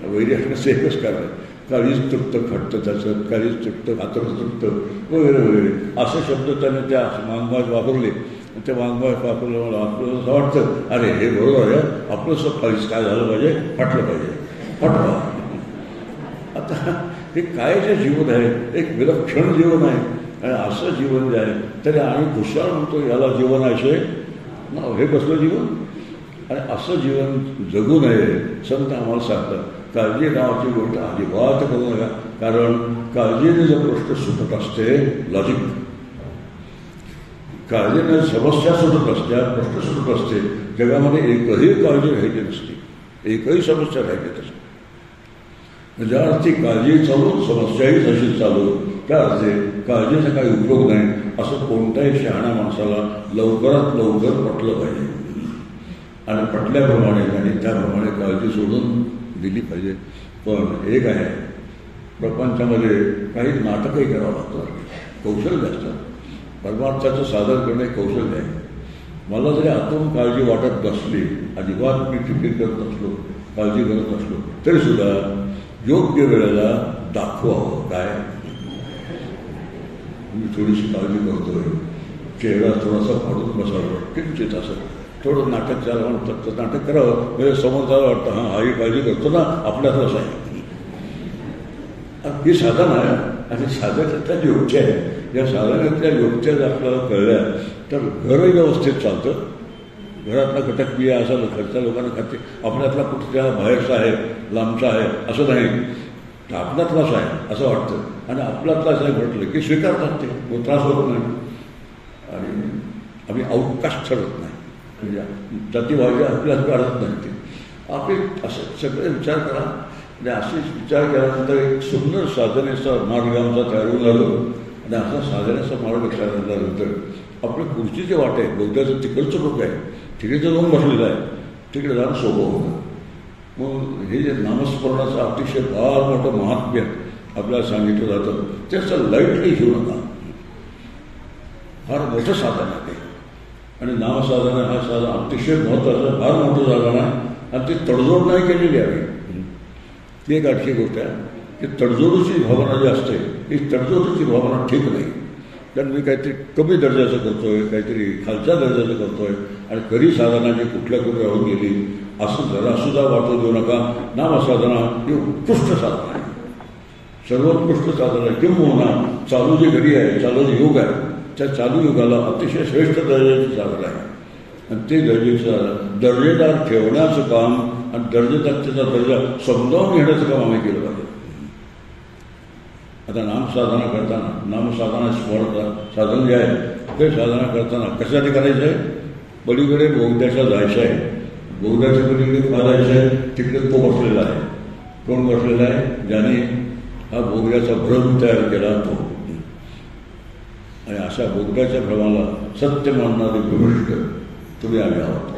वैरी असण्याचं एकच कारण काळीच तुटतं, खटतं त्याचं, काळीच तुटतं, आतड तुटतं वगैरे वगैरे असे शब्द त्याने त्या मागमाग वापरले. त्या मागमाग वापरलं मला आपलं असं वाटतं अरे हे बरोबर आहे, आपलं असं काळीच काय झालं पाहिजे, फाटलं पाहिजे, फाटवा. आता हे काय जे जीवन आहे एक विलक्षण जीवन आहे. आणि असं जीवन जे आहे तरी आम्ही खुशाल म्हणतो याला जीवन आहे ना, हे कसलं जीवन. आणि असं जीवन जगू नये संत आम्हाला सांगतात. काळजी नावाची गोष्ट अजिबात करू नका, कारण काळजीने जर प्रश्न सुटत असते, लॉजिक काळजीने समस्या सुटत असत्या, प्रश्न सुटत असते, जगामध्ये एकही काळजी राहिली नसती, एकही समस्या राहिली नसते. ज्या अर्थी काळजी चालू समस्याही तशीच चालू, त्या अर्थे काळजीचा काही उपयोग नाही असं कोणत्याही शहाण्या माणसाला लवकरात लवकर पटलं पाहिजे. आणि पटल्याप्रमाणे आणि त्याप्रमाणे काळजी सोडून दिली पाहिजे. पण एक आहे, प्रपंचामध्ये काही नाटकही करावं लागतं, कौशल्य असतं. परमार्थाचं सादर करणे कौशल्य आहे. मला जरी आतून काळजी वाटत नसली, अजिबात मी फिकीर करत नसलो काळजी करत असलो तरीसुद्धा योग्य वेळेला दाखवावं. काय मी थोडीशी काळजी करतोय, चेहरा थोडासा फाडून बसावं, किंचित असं थोडं नाटक त्याला म्हणतात, तर नाटक करावं म्हणजे समोरच्याला वाटतं हां हाही काळजी करतो ना, आपल्यातच आहे. ही साधना आहे आणि साधनातल्या योग्य आहे. या साधनातल्या योग्य जर आपल्याला कळल्या तर घरही व्यवस्थित चालतं. घरातला घटक बिया असा घरच्या लोकांना खाते, आपल्यातला कुठच्या बाहेरचा आहे, लांबचा आहे असं नाही, तर आपल्यातलाच आहे असं वाटतं आणि आपल्यातलाच आहे म्हटलं की स्वीकारतात ते, तो त्रास होत नाही आणि आम्ही आउटकास्ट ठरत नाही. म्हणजे जातीभाज्या आपल्याला काढत नाही ते. आपले असं सगळे विचार करा आणि असे विचार केल्यानंतर एक सुंदर साधनेचा मार्ग आमचा तयार होऊन आलो आणि असा साधनेचा मार्ग तयार झाल्यानंतर आपलं पुढची जे वाट आहे, बौद्धाचं तिकडचं लोक आहे, तिकडे जाऊन बसलेलं आहे, तिकडे जाणं सोपं होतं. मग हे जे नामस्मरणाचं अतिशय फार मोठं महात्म्य आपल्याला सांगितलं जातं, त्याचं लाईटली घेऊ नका. फार मोठं साधन आहे ते आणि नामसाधना हा साधन अतिशय महत्त्वाचं फार मोठं साधन आहे आणि ती तडजोड नाही केलेली आहे. ती एक आणखी गोष्ट आहे की तडजोडीची भावना जी असते ही तडजोडीची भावना ठीक नाही. कारण मी काहीतरी कमी दर्जाचं करतोय, काहीतरी खालच्या दर्जाचं करतोय आणि खरी साधना जी कुठल्या कुठे राहून गेली असं जरासुद्धा वाटू देऊ नका. नामसाधना ही उत्कृष्ट साधना आहे, सर्वोत्कृष्ट साधना आहे. किंबहुना चालू जी घडी आहे, चालू जे योग आहे, त्या चालू युगाला अतिशय श्रेष्ठ दर्जाची साधना आहे आणि ते दर्जेचं दर्जेदार ठेवण्याचं काम आणि दर्जेदार त्याचा दर्जा समजावून घेण्याचं काम आम्ही केलं पाहिजे. आता नामसाधना करताना, नामसाधना स्मरण साधन जे आहे ते साधना करताना कशासाठी करायचं आहे? पलीकडे बोगद्याच्या जायचं आहे, बोगद्याच्या पलीकडे जायचं आहे, तिकडे तो बसलेला आहे. कोण बसलेला आहे? ज्याने हा बोगद्याचा भ्रम तयार केला तो. आणि अशा बोगद्याच्या भ्रमाला सत्य मानणारे भ्रमिष्ठ तुम्ही आम्ही आहोत.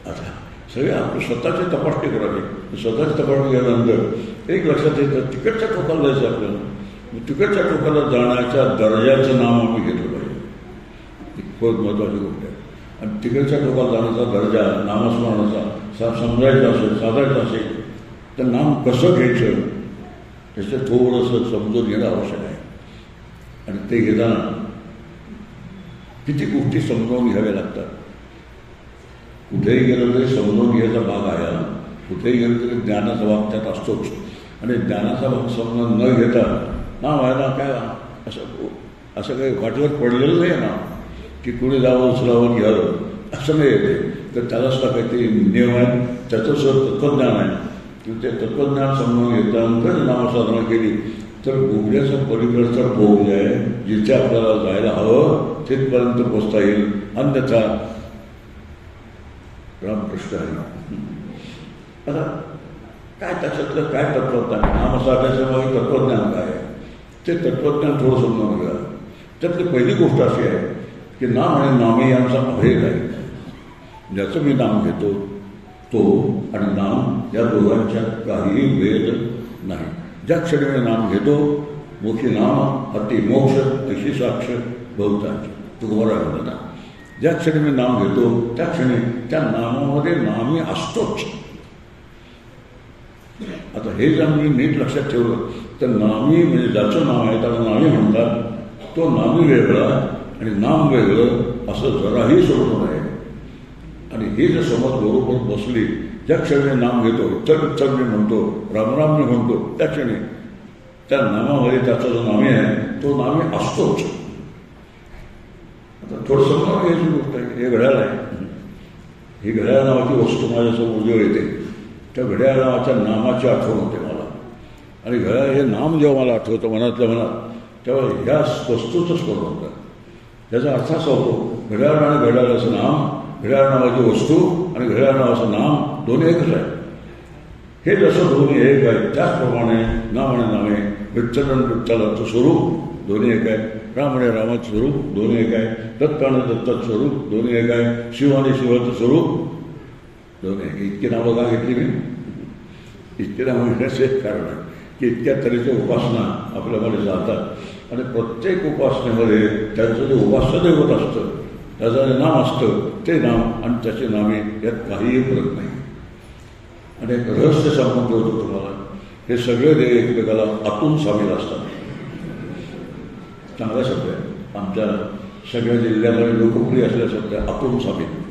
आता सगळे आपली स्वतःची तपासणी करावी. स्वतःची तपासणी केल्यानंतर एक लक्षात येतं, तिकडच्या टोकाला जायचं आपल्याला. तिकडच्या टोकाला जाण्याच्या दर्जाचं नाव आम्ही घेतलं पाहिजे. ही खूप महत्त्वाची गोष्ट आहे. आणि तिकडच्या टोकाला जाण्याचा दर्जा नामस्मरणाचा समजायचा असेल, साधायचा असेल तर नाम कसं घ्यायचं त्याचं थोडंसं समजून घेणं आवश्यक आहे. आणि ते घेताना किती गोष्टी समजावून घ्याव्या लागतात. कुठेही गेलं तरी समजावून घ्यायचा भाग आहे. कुठेही गेलं तरी ज्ञानाचा भाग त्यात असतोच आणि ज्ञानाचा भाग समजून न घेता नाव आहे ना काय असं काही वाटेवर पडलेलं नाही ना की कुणी जावं उचलावं घ्यावं असं नाही येते. तर त्यालाच काहीतरी नियम आहे, त्याचं तत्त्वज्ञान आहे. ते तत्त्वज्ञान समजून घेतानंतर नामसाधना केली तर बोगद्याचा पलीकडचा भोग जे आहे, जिथे आपल्याला जायला हवं तिथपर्यंत पोचता येईल. अन्यथा रामकृष्ण आहे. आता काय त्याच्यातलं काय तत्त्वज्ञान? नामसाधनाच्या मागे तत्त्वज्ञान काय आहे ते तत्त्वज्ञान थोडं समजून घ्या. त्यातली पहिली गोष्ट अशी आहे की नाम आणि नामे यांचा अभेद आहे. ज्याचं मी नाम घेतो तो आणि नाम या दोघांच्यात काहीही भेद नाही. ज्या क्षणी मी नाम घेतो मोठी नाम अति मोक्ष अशी साक्ष बहुतांची तुकोबारा म्हणतो ना. ज्या क्षणी मी नाम घेतो त्या क्षणी त्या नामामध्ये नामी असतोच. आता हे जर मी नीट लक्षात ठेवलं तर नामी म्हणजे ज्याचं नाव आहे त्याला नामी म्हणतात. तो नामी वेगळा आणि नाम वेगळं असं जराही सोडून आहे. आणि हे जर समज बरोबर बसली, ज्या क्षणी नाम घेतो चल मी म्हणतो, रामराम मी म्हणतो, त्या क्षणी त्या नामामध्ये त्याचा जो नामे आहे तो नामे असतोच. आता थोडं समजावून घ्यायची गोष्ट आहे. हे घड्याळ आहे, ही घड्याळ नावाची वस्तू माझ्यासमोर उजेड येते. त्या घड्याळ नावाच्या नामाची आठवण होते मला आणि घड्याळ हे नाम जेव्हा मला आठवतं मनातल्या मनात तेव्हा ह्या वस्तूचंच स्मरण होतं. त्याचा अर्थ असा होतो घड्याळ आणि घड्याळाचं नाम, घड्याळ नावाची वस्तू आणि घड्याळ नावाचं नाम दोन्ही एकच आहे. हे जसं दोन्ही एक आहे त्याचप्रमाणे नाम आणि नामे, विठ्ठल आणि विठ्ठलाचं स्वरूप दोन्ही एक आहे, राम आणि रामाचं स्वरूप दोन्ही एक आहे, दत्त आणि दत्ताचं स्वरूप दोन्ही एक आहे, शिव आणि शिवाचं स्वरूप दोन्ही एक. इतकी नावं का घेतली मी? इतकी नावं घेण्याचं एक कारण आहे की इतक्या तऱ्हेच्या उपासना आपल्यामध्ये जातात आणि प्रत्येक उपासनेमध्ये त्यांचं जे उपास्य दैवत असतं त्याचं जे नाम असतं ते नाम आणि त्याचे नामे यात काहीही फरक नाही. आणि एक रहस्य सांगून ठेवतो तुम्हाला, हे सगळे देव एकमेकाला आतून सामील असतात. चांगला शब्द आहे, आमच्या सगळ्या जिल्ह्यामध्ये लोकप्रिय असल्या शब्द आहे आतून सामील.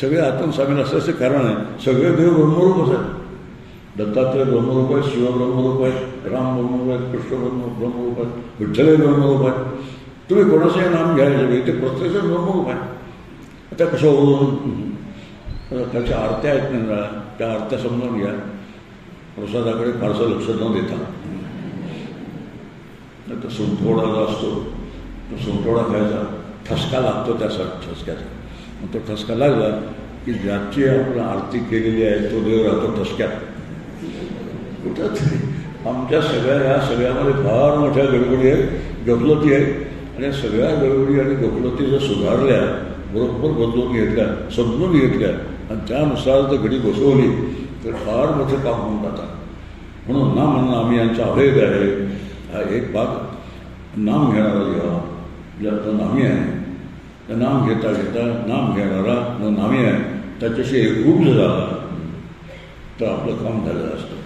सगळे आतून सामील असल्याचं कारण आहे, सगळे देव ब्रह्मरूपच आहेत. दत्तात्रय ब्रह्मरूप आहेत, शिव ब्रह्मरूप आहेत, राम ब्रह्मरूप आहेत, कृष्ण ब्रह्मरूप आहेत, विठ्ठल ब्रह्मरूप आहेत. तुम्ही कोणाचंही नाम घ्यायचं ते प्रत्येकजण ब्रह्मरूप आहे. आता कसं होऊन त्याच्या आरत्या आहेत ना, त्या आरत्या समजून घ्या. प्रसादाकडे फारसं लक्ष न देता तर सुंठोडा जो असतो तो सुंठोडा खायचा, ठसका लागतो त्या ठसक्याचा. मग तो ठसका लागला की ज्याची आपण आरती केलेली आहे तो देव राहतो ठसक्यात. कुठं आमच्या सगळ्यामध्ये फार मोठ्या गडबडी आहेत, गफलती आहे. आणि या सगळ्या गडबडी आणि गफलती जर सुधारल्या, बरोबर बदलून घेतल्या, समजून घेतल्या आणि त्यानुसार जर घडी बसवली तर फार मोठं काम होऊन जातात. म्हणून नाम म्हणणं आम्ही यांचा अभेद आहे. हा एक भाग नाम घेणारा जेव्हा ज्याचं नामी आहे, त्या नाम घेता घेता नाम घेणारा जो नामी आहे त्याच्याशी एकरूप जर झाला तर आपलं काम झालेलं असतं.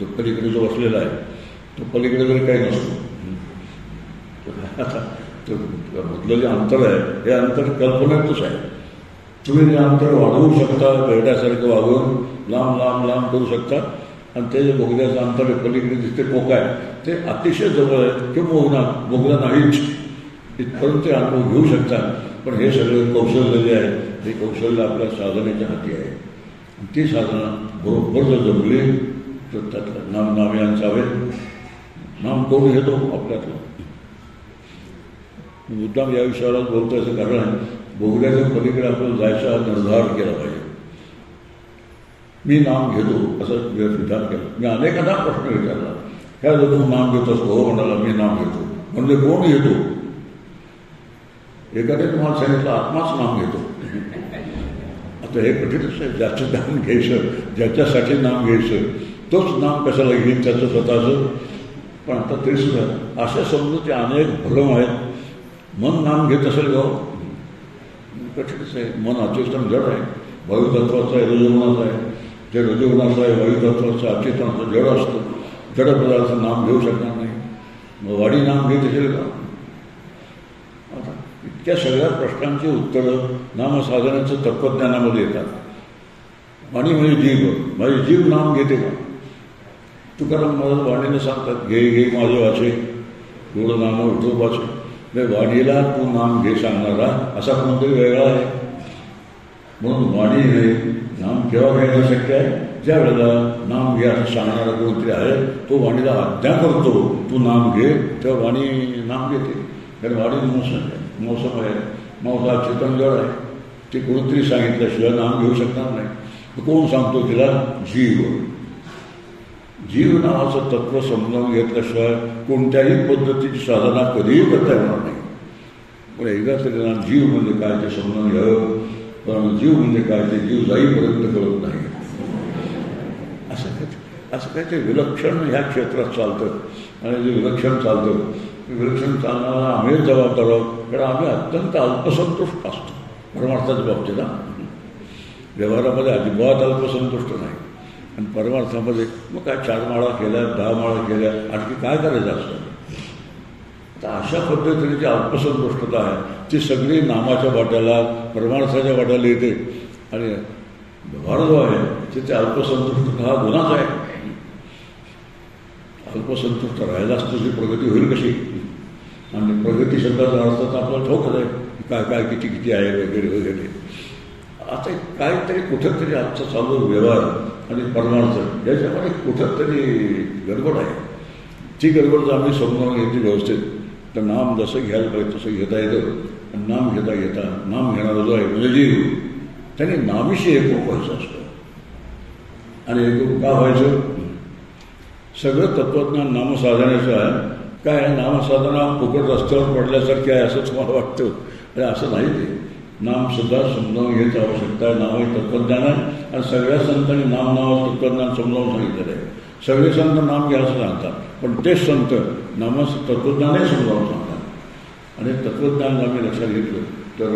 तो पलीकडे जो बसलेला आहे तो पलीकडे जरी काही नसतो. तर मधलं जे अंतर आहे हे अंतर कल्पनेतच आहे. तुम्ही ते अंतर वाढवू शकता, बेरड्यासारखं वागवून लांब लांब लांब करू शकता. आणि ते जे बोगद्याचं अंतर आहे पलीकडे जिथे पोक आहे ते अतिशय जवळ आहे किंवा बोगदा नाहीच इथपर्यंत ते अनुभव घेऊ शकतात. पण हे सगळं कौशल्य जे आहे ते कौशल्य आपल्या साधनेच्या हाती आहे. ती साधनं बरोबर जर जमली तर त्यातलं नाम नामयांचा हवे. नाम कोण घेतो आपल्यातलं. मुद्दाम या विषयालाच बोलतो याचं कारण आहे, बोगद्याच्या पलीकडे आपल्याला जायचा निर्धार केला पाहिजे. मी नाम घेतो असं विधान केलं. मी अनेकांना प्रश्न विचारला, ह्या जो तू नाम घेतोस हो म्हणाला मी नाम घेतो. म्हणजे कोण घेतो? एखाद्या तुम्हाला सांगितलं आत्माच नाम घेतो. आता हे कठीणच आहे. ज्याचं नाम घ्यायचं, ज्याच्यासाठी नाम घ्यायचं तोच नाम कशाला घेईन त्याचं स्वतःचं. पण आता ते सुद्धा अशा समजूचे अनेक भ्रम आहेत. मन नाम घेत असेल गाव कठीणच आहे. मन अचेतन जड आहे, वायुतत्वाचं आहे, रजोगुणाचं आहे. जे रजोगुणाचं आहे वायुतत्वाचं अचेतनाचं जड असतं. जड पदार्थाचं नाम घेऊ शकणार नाही. मग वाडी नाम घेत असेल का? आता इतक्या सगळ्या प्रश्नांची उत्तरं नामसाधनाचं तत्त्वज्ञानामध्ये येतात. वाणी म्हणजे जीव, माझी जीव नाम घेते का? तुकाराम महाराज वाणीने सांगतात, घे घे माझे वाचे गोड नाम विठोबाचे. म्हणजे वाणीला तू नाम घे सांगणारा असा कोणतरी वेगळा आहे. म्हणून वाणी नाही नाम केव्हा घ्यायला शक्य आहे? ज्या वेळेला नाम घे असं सांगणारा कोणतरी आहे तो वाणीला आज्ञा करतो तू नाम घे, तेव्हा वाणी नाम घेते. कारण वाणी मौसम आहे, मौसा चेतन जड आहे. ते कोणतरी सांगितल्याशिवाय नाम घेऊ शकणार नाही. कोण सांगतो तिला? जीव. जीव नावाचं तत्त्व समजावून घेतल्याशिवाय कोणत्याही पद्धतीची साधना कधीही करता येणार नाही. पण एकदा तरी ना जीव म्हणजे काय ते समजावून घ्यावं. पण जीव म्हणजे काय ते जीव जाईपर्यंत कळत नाही. असं काय ते विलक्षण ह्या क्षेत्रात चालतं. आणि जे विलक्षण चालतं विलक्षण चालणारा आम्हीच जबाबदार आहोत. कारण आम्ही अत्यंत अल्पसंतुष्ट असतो परमार्थाच्या बाबतीत. व्यवहारामध्ये अजिबात अल्पसंतुष्ट नाही. आणि परमार्थामध्ये मग काय 4 माळा केल्या, 10 माळा केल्या, आणखी काय करायचं असतं. तर अशा पद्धतीने जी अल्पसंतुष्टता आहे ती सगळी नामाच्या वाट्याला परमार्थाच्या वाट्याला येते. आणि व्यवहार जो आहे तिथे अल्पसंतुष्टता हा गुन्हाच आहे. अल्पसंतुष्ट राहिलाच तुझी प्रगती होईल कशी? आणि प्रगती शब्दाचा अर्थ तर आपल्याला ठाऊकच आहे काय काय किती किती आहे वगैरे वगैरे. आता काहीतरी कुठंतरी आजचा चालू व्यवहार आणि परमार्थ याच्यामध्ये कुठंतरी गडबड आहे. ती गडबड जर आम्ही समजावून घेतली व्यवस्थित तर नाम जसं घ्यायला पाहिजे तसं घेता येतं. नाम घेता घेता नाम घेणारा जो आहे म्हणजे जीव त्याने नामीशी एकरूप व्हायचं असतं. आणि एकरूप का व्हायचं? सगळं तत्त्वज्ञान नामसाधनाचं आहे. काय नामसाधना फुकट रस्त्यावर पडल्यासारखी आहे असं तुम्हाला वाटतं. आणि असं नाही. ते नामसुद्धा समजावून घ्यायची आवश्यकता आहे. नाव हे तत्त्वज्ञान आहे. आणि सगळ्या संतांनी नाम तत्त्वज्ञान समजावून सांगितलेलं आहे. सगळे संत नाम घ्यायचं सांगतात, पण तेच संत नामाचं तत्त्वज्ञानही समजावून सांगतात. आणि तत्त्वज्ञान आम्ही लक्षात घेतलं तर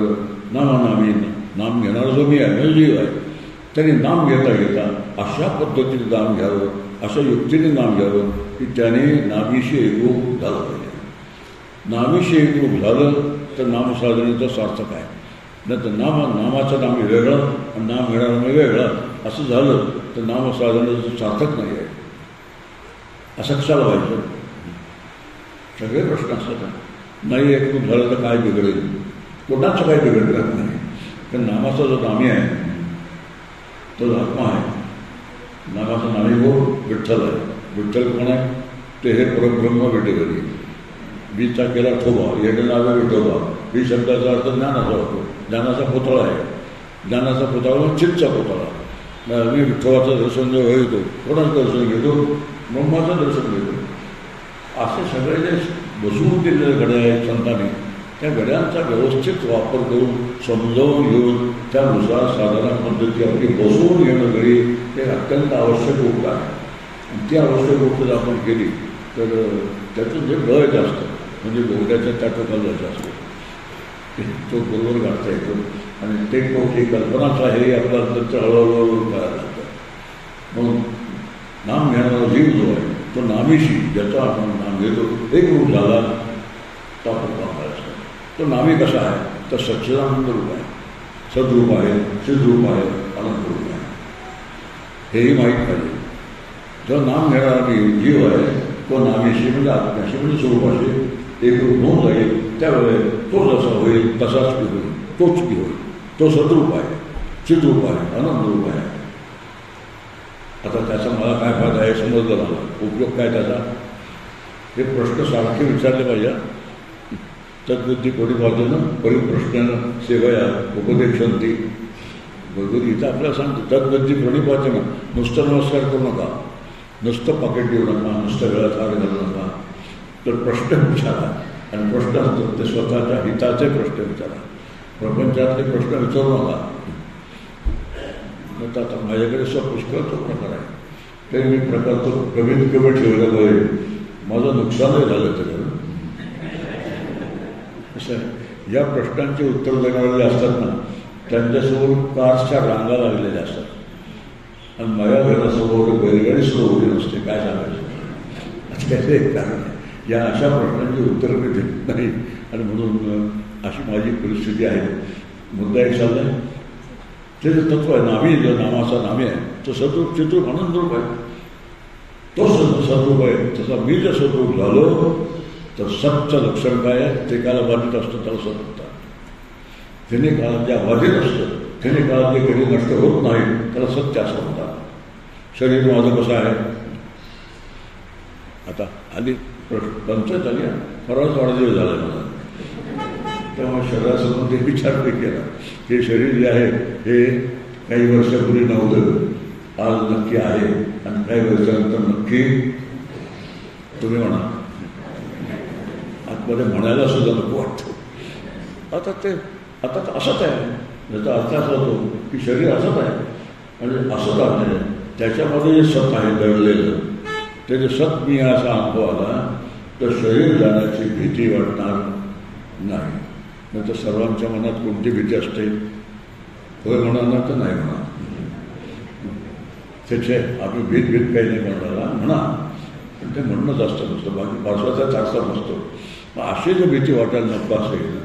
नामानामी नाम घेणारा जो मी आहे जीव आहे त्यांनी नाम घेता घेता अशा पद्धतीने नाम घ्यावं, अशा युक्तीने नाम घ्यावं की त्याने नामीशी एकरूप झालं पाहिजे. नामीशी एकरूप झालं तर नामसाधनेचं सार्थक आहे. नाही तर नामाचं नाम वेगळं आणि नाम घेणारं वेगळं असं झालं तर नामसाधनेचं सार्थक नाही आहे. असं कशाला व्हायचं? सगळे प्रश्न असतात. नाही एकरूप झालं तर काय बिघडेल? कोणाचं काय बिघडणार नाही. पण नामाचा जो नामी आहे तो आत्मा आहे. नामाचा नामी विठ्ठल आहे. विठ्ठल कोण आहे? ते हे परब्रह्म विठेवरी. बीचा केला ठोबा, येणे नावे विठोबा. ही शब्दाचा अर्थ ज्ञानाचा होतो. ज्ञानाचा पुतळा आहे. ज्ञानाचा पुतळा म्हणजे चित्तचा पुतळा. मी विठोबाचं दर्शन जेव्हा घेतो, कोणाचं दर्शन घेतो? ब्रह्माचं दर्शन घेतो. असे सगळे जे बसवून दिलेले घड्या आहेत संतांनी, त्या घड्यांचा व्यवस्थित वापर करून समजावून घेऊन त्यानुसार साधारण पद्धती आपली बसवून घेणं घडी हे अत्यंत आवश्यक गोष्ट आहे. आणि ती आवश्यक गोष्ट जर आपण केली तर त्याचं जे गळ जास्त म्हणजे बोगद्याच्या त्या टोकाला जायचं असतो तो बरोबर गाठता येतो. आणि ते टोक ही कल्पनाच आहे हे आपल्याला नंतर हळूहळू करायला लागतं. म्हणून नाम घेणारा जीव जो आहे तो नामीशी ज्याचा आपण नाम घेतो एक रूप झाला तो आपण पाहणार असतो. तो नामी कसा आहे तर सच्चिदानंद रूप आहे, सद्रूप आहे, सिद्धरूप आहे, आनंद रूप आहे. हेही माहीत पाहिजे. जो नाम घेणारा जीव आहे तो नामीशी म्हणजे आत्म्याशी म्हणजे स्वरूपाशी एक रूप होऊन जाईल. त्यावेळेस तो जसा होईल तसाच बी होईल, तोच बी होईल. तो सद्रूप आहे, सिद्धरूप आहे, आनंद रूप आहे. आता त्याचा मला काय फायदा आहे समजलं मला, उपयोग काय त्याचा? हे प्रश्न सारखे विचारले पाहिजे. तद्विद्धी परिभाजनं परिप्रश्नानं सेवया उपदेशंती. भगवद्गीता आपल्याला सांगते तद्विद्धी प्रणिपाचनं. नुसतं नमस्कार करू नका, नुसतं पाकिट देऊ नका, नुसतं वेळात हार घालू नका. तर प्रश्न विचारा. आणि प्रश्न असतात ते स्वतःच्या हिताचे प्रश्न विचारा. प्रपंचातले प्रश्न विचारू नका. तर आता माझ्याकडे पुष्कळ तो प्रकार आहे. तरी मी प्रकार तो कमीत कमी ठेवल्यामुळे माझं नुकसानही झालं त्याच्यावर. असं आहे, या प्रश्नांची उत्तर देणारे असतात ना त्यांच्यासमोर कारच्या रांगा लागलेल्या असतात आणि माझ्या घरासमोर बैलगाडी सुरू होती नसते. काय सांगायचं? त्याचं एक कारण आहे. या अशा प्रश्नांची उत्तरं मी देत नाही आणि म्हणून अशी माझी परिस्थिती आहे. मुद्दा एक चालला आहे ते जे तत्व आहे नामी, जो नामाचा नामी आहे तो सद्रूप चित्रूप आनंदरूप आहे. तो सद्रूप आहे. तसा मी जर सद्रूप झालो तर सतचं लक्षण काय आहे? ते काला बाधित असतं त्याला सत म्हणतात. त्याने काळात ज्या बाधित असतं त्याने काळात जे कधी नष्ट होत नाही त्याला सत्य असं म्हणतात. शरीर माझं कसं आहे? आता आधी पंचायत आली फराळच वाढदिवस झाला मला. तेव्हा शरीरासमोर ते विचार केला हे शरीर जे आहे हे काही वर्षापूर्वी नव्हतं, आज नक्की आहे आणि काही वर्षानंतर नक्की तुम्ही म्हणा आतमध्ये म्हणायला सुद्धा नको वाटतं. आता ते असंच आहे. याचा अर्थ असा होतो की शरीर असंच आहे म्हणजे असंच आहे. त्याच्यामध्ये जे सत आहे दडलेलं ते जे सत मी असा अनुभव आला तर शरीर जाण्याची भीती वाटणार नाही. नाही तर सर्वांच्या मनात कोणती भीती असते? होय म्हणणार तर नाही म्हणा. त्याचे आम्ही भीत काही नाही म्हणणारा म्हणा पण ते म्हणणंच असतं नसतं. बाकी पार्श्वाचा चारसा नसतो. मग अशी जर भीती वाटायला नको असेल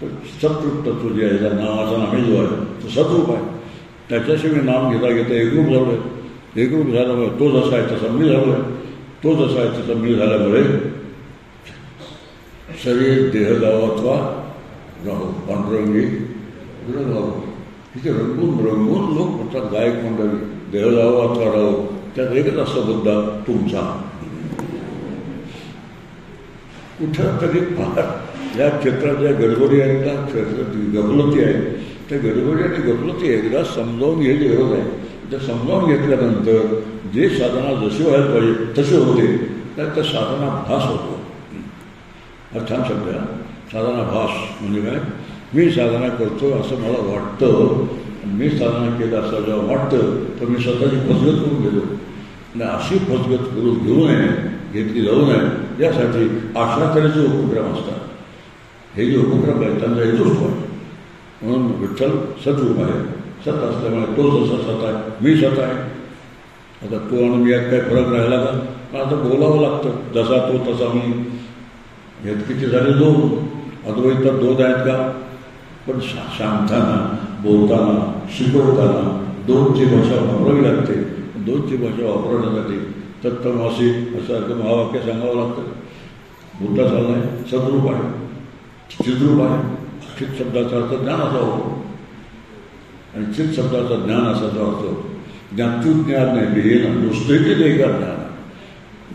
तर सतरूप तत्व जे आहे नावाचा नामे जो आहे तो सतरूप आहे. त्याच्याशी मी नाम घेता घेता एकरूप झालो आहे. एकरूप झाल्यामुळे तो जसा आहे तसा मी झालो आहे. तो जसा आहे तसा मी झाल्यामुळे शरीर देह गावातवा राहो पांडुरंगी राहो. तिथे रंगून रंगून लोक म्हणतात गायक मंडळी देह गावातवा राहो. त्यात एकच असा मुद्दा तुमचा. कुठं तरी फार या क्षेत्रात ज्या गडबडी आहेत त्या क्षेत्रात गफलती आहे त्या गडबडी आणि गफलती एकदा समजावून घ्यायची गरज आहे. त्या समजावून घेतल्यानंतर जे साधना जशी व्हायला पाहिजे तसे होते तर त्या साधना भास होतो. हा छान शब्द आहे. साधना भास म्हणजे काय? मी साधना करतो असं मला वाटतं. मी साधना केलं असं जेव्हा वाटतं तर मी स्वतःची फसगत करून घेतो. आणि अशी फसगत करून घेऊ नये, घेतली जाऊ नये यासाठी अशा तऱ्हेचे उपक्रम असतात. हे जे उपक्रम आहेत त्यांचा हेतूच आहे. म्हणून विठ्ठल सद्रूप आहे, सत असल्यामुळे तो जसा सत आहे मी सत आहे. आता तो आणि मी यात काही फरक राहिला का? पण आता बोलावं लागतं, जसा तो तसा मी. यात किती झाले? दोन. अद्वैतात दोन आहेत का? पण सांगताना, बोलताना, शिकवताना दोनची भाषा वापरावी लागते. दोनची भाषा वापरण्यासाठी तत्त्वमासी असं महावाक्य सांगावं लागतं. बुद्धा चाललाय सद्रूप आहे, चिद्रूप आहे. चित शब्दाचा अर्थ ज्ञान असा होतो आणि चित शब्दाचा ज्ञान असाचा अर्थ ज्ञातून ज्ञान नाही, हे ना नुसतेही वेगळा ज्ञान.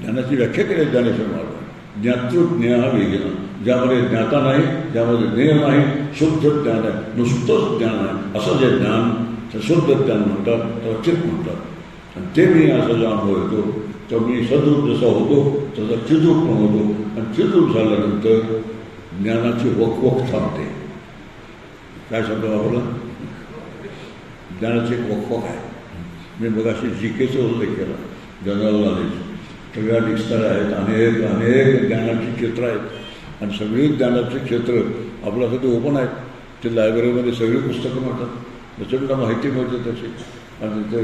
ज्ञानाची व्याख्या केली ज्ञानेश्वर महाराज. ज्ञातृ ज्ञा वेगळा, ज्यामध्ये ज्ञाता नाही, ज्यामध्ये ज्ञेय नाही, शुद्ध ज्ञान आहे, नुसतंच ज्ञान आहे. असं जे ज्ञान शुद्ध ज्ञान म्हणतात, त्याला चित म्हणतात. आणि ते मी असं जो अनुभव येतो, तर मी सद्रूप जसा होतो तसा चिद्रूप पण होतो. आणि चिद्रूप झाल्यानंतर ज्ञानाची वकवक थांबते. काय शब्द वापरला? ज्ञानाची एक वकवक आहे. मी मगाशी जीकेचा उल्लेख केला, जनरल नॉलेज. सगळ्या डिक्शनरी आहेत, अनेक अनेक ज्ञानाची क्षेत्र आहेत. आणि सगळी ज्ञानाची क्षेत्र आपल्यासाठी ओपन आहेत. ते लायब्ररीमध्ये सगळी पुस्तकं मिळतात, प्रचंड माहिती मिळते त्याची. आणि तिथे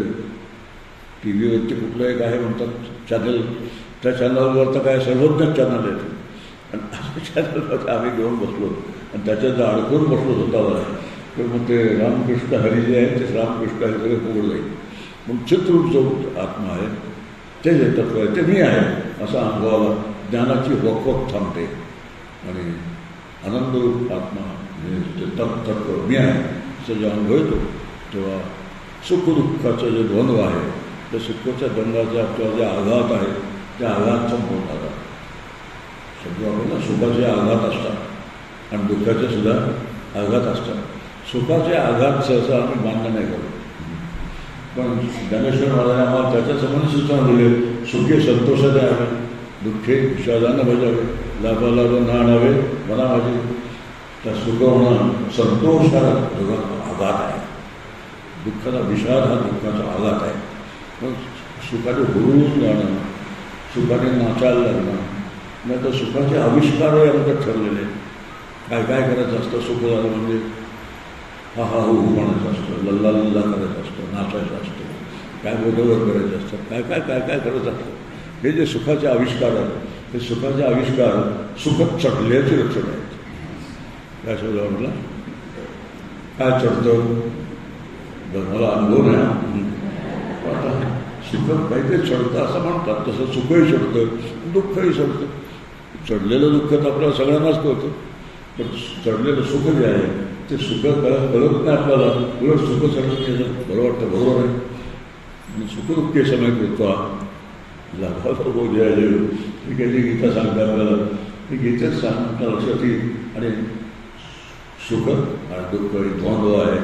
टी व्हीवरती कुठलं एक आहे म्हणतात चॅनल, त्या चॅनलवर तर काय सर्वज्ञ चॅनल आहे. आणि चॅनलवर आम्ही घेऊन बसलो आणि त्याच्यात अडकून बसलो स्वतःला. तर मग ते रामकृष्ण हरी जे आहे ते रामकृष्ण हरी सगळे पुढे जाईल. मग चित्ररूप जो आत्मा आहे ते जे तत्व आहे ते मी आहे असा अनुभवाला ज्ञानाची वकवक थांबते. आणि आनंदरूप आत्मा म्हणजे तत्व मी आहे असं जेव्हा अनुभव येतो तेव्हा सुखदुःखाचं जे द्वंद्व आहे, त्या सुखाच्या द्वंद्वाचा किंवा जे आघात आहे त्या आघात संपवून जातात. शब्द आपल्याला सुखाचे आघात असतात आणि दुःखाचे सुद्धा आघात असतात. सुखाचे आघात सहसा आम्ही मान्य नाही करतो. पण ज्ञानेश्वर महाराजांनी आम्हाला त्याच्या संबंधी सूचना दिले. सुखे संतोषाने आवे, दुःखे विषादानं बजावे, लाभाला न आणावे मना माझी. त्या सुख होणं संतोष हा आघात आहे, दुःखाचा विषाद हा दुःखाचा आघात आहे. मग सुखाने हुरून जाणं, सुखाने नाचायला लागणं, नाही तर सुखाचे आविष्कारही आमच्यात ठरलेले. काय काय करायचं असतं सुख झालं म्हणजे हा हा हो म्हणायचं असतं, लल्ला लल्ला करायचं असतं, नाचायचं असतं, काय बोधवर करायचं असतं, काय काय काय काय करत असतं. हे जे सुखाचे आविष्कार आहेत हे सुखाचे आविष्कार सुखत चढल्याचे लक्षण आहेत. काय शोधा म्हटलं काय चढतं मला अनुभव नाही. आता सुखत काहीतरी चढतं असं म्हणतात, तसं सुखही चढतं, दुःखही चढतं. चढलेलं दुःख तर आपल्याला सगळ्यांनाच कळतं, पण चढलेलं सुख जे आहे ते सुख कळत नाही आपल्याला. उलट सुख चढत केलं बरं वाटतं, बरोबर आहे. आणि सुखदुःखे समय कृत्वा लाभाचा बोध जे आहे ती काही गीता सांगते आपल्याला, ती गीतेच सांगता लक्षात येईल. आणि सुख आणि दुःख हे द्वंद्व आहे,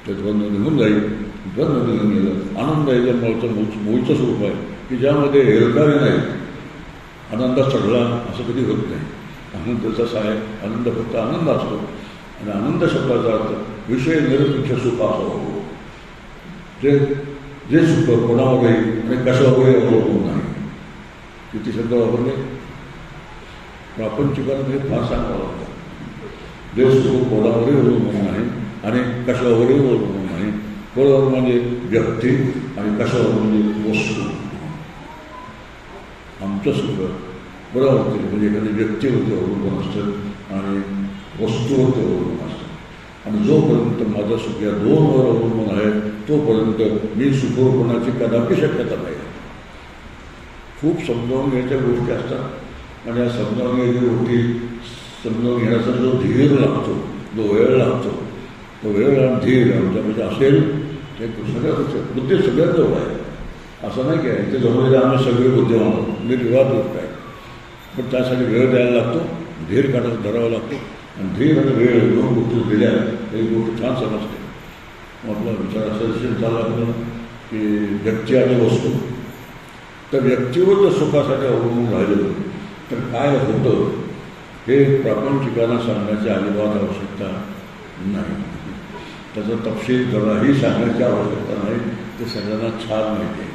ते द्वंद्व निघून जाईल. द्वंद्व निघून गेलं आनंद हे जर मूळचं स्वरूप आहे की ज्यामध्ये हेरकारे नाही. आनंद चढला असं कधी होत नाही. आनंद जसा आहे, आनंद फक्त आनंद असतो. आणि आनंद शब्दाचा अर्थ विषय निरपेक्ष सुख असं होतो. जे सुख कोणावरही आणि कशावरही अवलंबून नाही. किती शब्द वापरले प्रापंचिकांना हे फार सांगावं लागतं. जे सुख कोणावरही अवलंबून नाही आणि कशावरही अवलंबून नाही. कोणावर म्हणजे व्यक्ती आणि कशावर म्हणजे वस्तू. आमचं सुख बरोबर म्हणजे एखाद्या व्यक्तीवरती अवलंबून असतं आणि वस्तूवरती अवलंबून असतं. आणि जोपर्यंत माझं सुख या दोनवर अवलंबून आहे तोपर्यंत मी सुखरूप होण्याची कदापि शक्यता नाही. खूप समजावून घ्यायच्या गोष्टी असतात आणि या समजावून घ्यायच्या गोष्टी समजावून घेण्याचा जो धीर लागतो, जो वेळ लागतो, तो वेळ आणि धीर आमच्यामध्ये असेल ते सगळ्या बुद्धी सगळ्यात जवळ आहे. असं नाही काय ते जवळ आम्ही सगळे बुद्धिमान आहोत, निर्विवाद गोष्ट आहे. पण त्यासाठी वेळ द्यायला लागतो, धीर काढायला धरावा लागतो. आणि धीर आणि वेळ दोन गोष्टी दिल्या एक गोष्ट छान समजते. आपला विचार असं चालला आपल्याला की व्यक्ती आणि वस्तू. तर व्यक्तीवर जर सुखासाठी अवलंबून राहिलं तर काय होतं हे प्रापंचिकांना सांगण्याची अजिबात आवश्यकता नाही. त्याचा तपशील जराही सांगण्याची आवश्यकता नाही. ते सगळ्यांना छान माहिती आहे.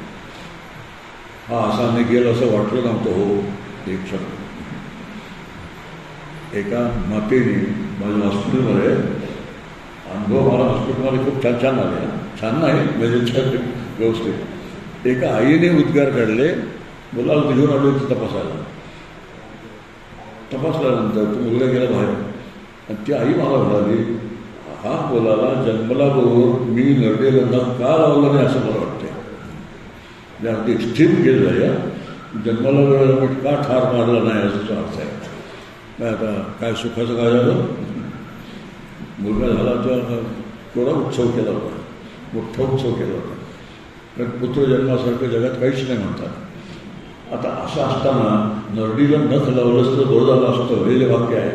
हा असा निघेल असं वाटलं नव्हतं. हो एक क्षण एका मातेने माझ्या हॉस्पिटलमध्ये अनुभव मला हॉस्पिटलमध्ये खूप छान छान आले. छान नाही म्हणजे व्यवस्थित. एका आईने उद्गार काढले, मुलाला घेऊन आलो होती तपासायला. तपासल्यानंतर तो मुलगा गेला बाहेर आणि ती आई मला म्हणाली, हा मुलाला जन्मला बरोबर मी नरडेला का लावलं नाही असं मला वाटतंय. म्हणजे अगदी एक्स्ट्रीम केस झाल्या. जन्माला वेळेला मी का ठार मारला नाही असा अर्थ आहे. काय आता काय सुखाचं काय झालं, मुलगा झाला तेव्हा थोडा उत्सव केला होता, मोठा उत्सव केला होता. कारण पुत्रजन्मासारखं जगात काहीच नाही म्हणतात. आता असं असताना नरडीला नख लावलंच तर बरं झालं असतं हे जे वाक्य आहे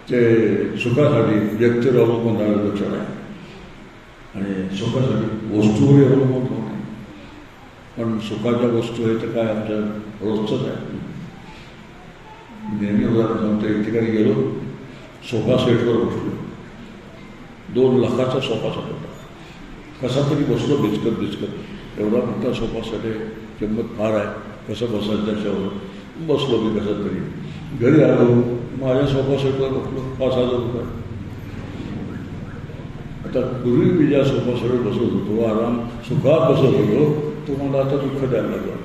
ते सुखासाठी व्यक्तीवर अवलंबून राहण्याचं लक्षण आहे. आणि सुखासाठी वस्तूवर अवलंबून होत नाही. पण सुखाच्या वस्तू हे तर काय आमच्या रोजचंच आहे. नेहमी उदाहरण सांगतो, एक ठिकाणी गेलो, सोफा सेटवर बसलो. 2 लाखाचा सोफा सेट होता. कसा तरी बसलो बिचकत एवढा मोठा सोफा सेट आहे, किंमत फार आहे, कसं बसायचं त्याच्यावर बसलो मी कसं तरी. घरी आलो, माझ्या सोफा सेटवर बसलो, 5,000 रुपये. आता पूर्वी मी ज्या सोफा सेटवर बसत होतो, आराम सुखात बसत होतो, तो मला आता दुःख द्यायला लागला.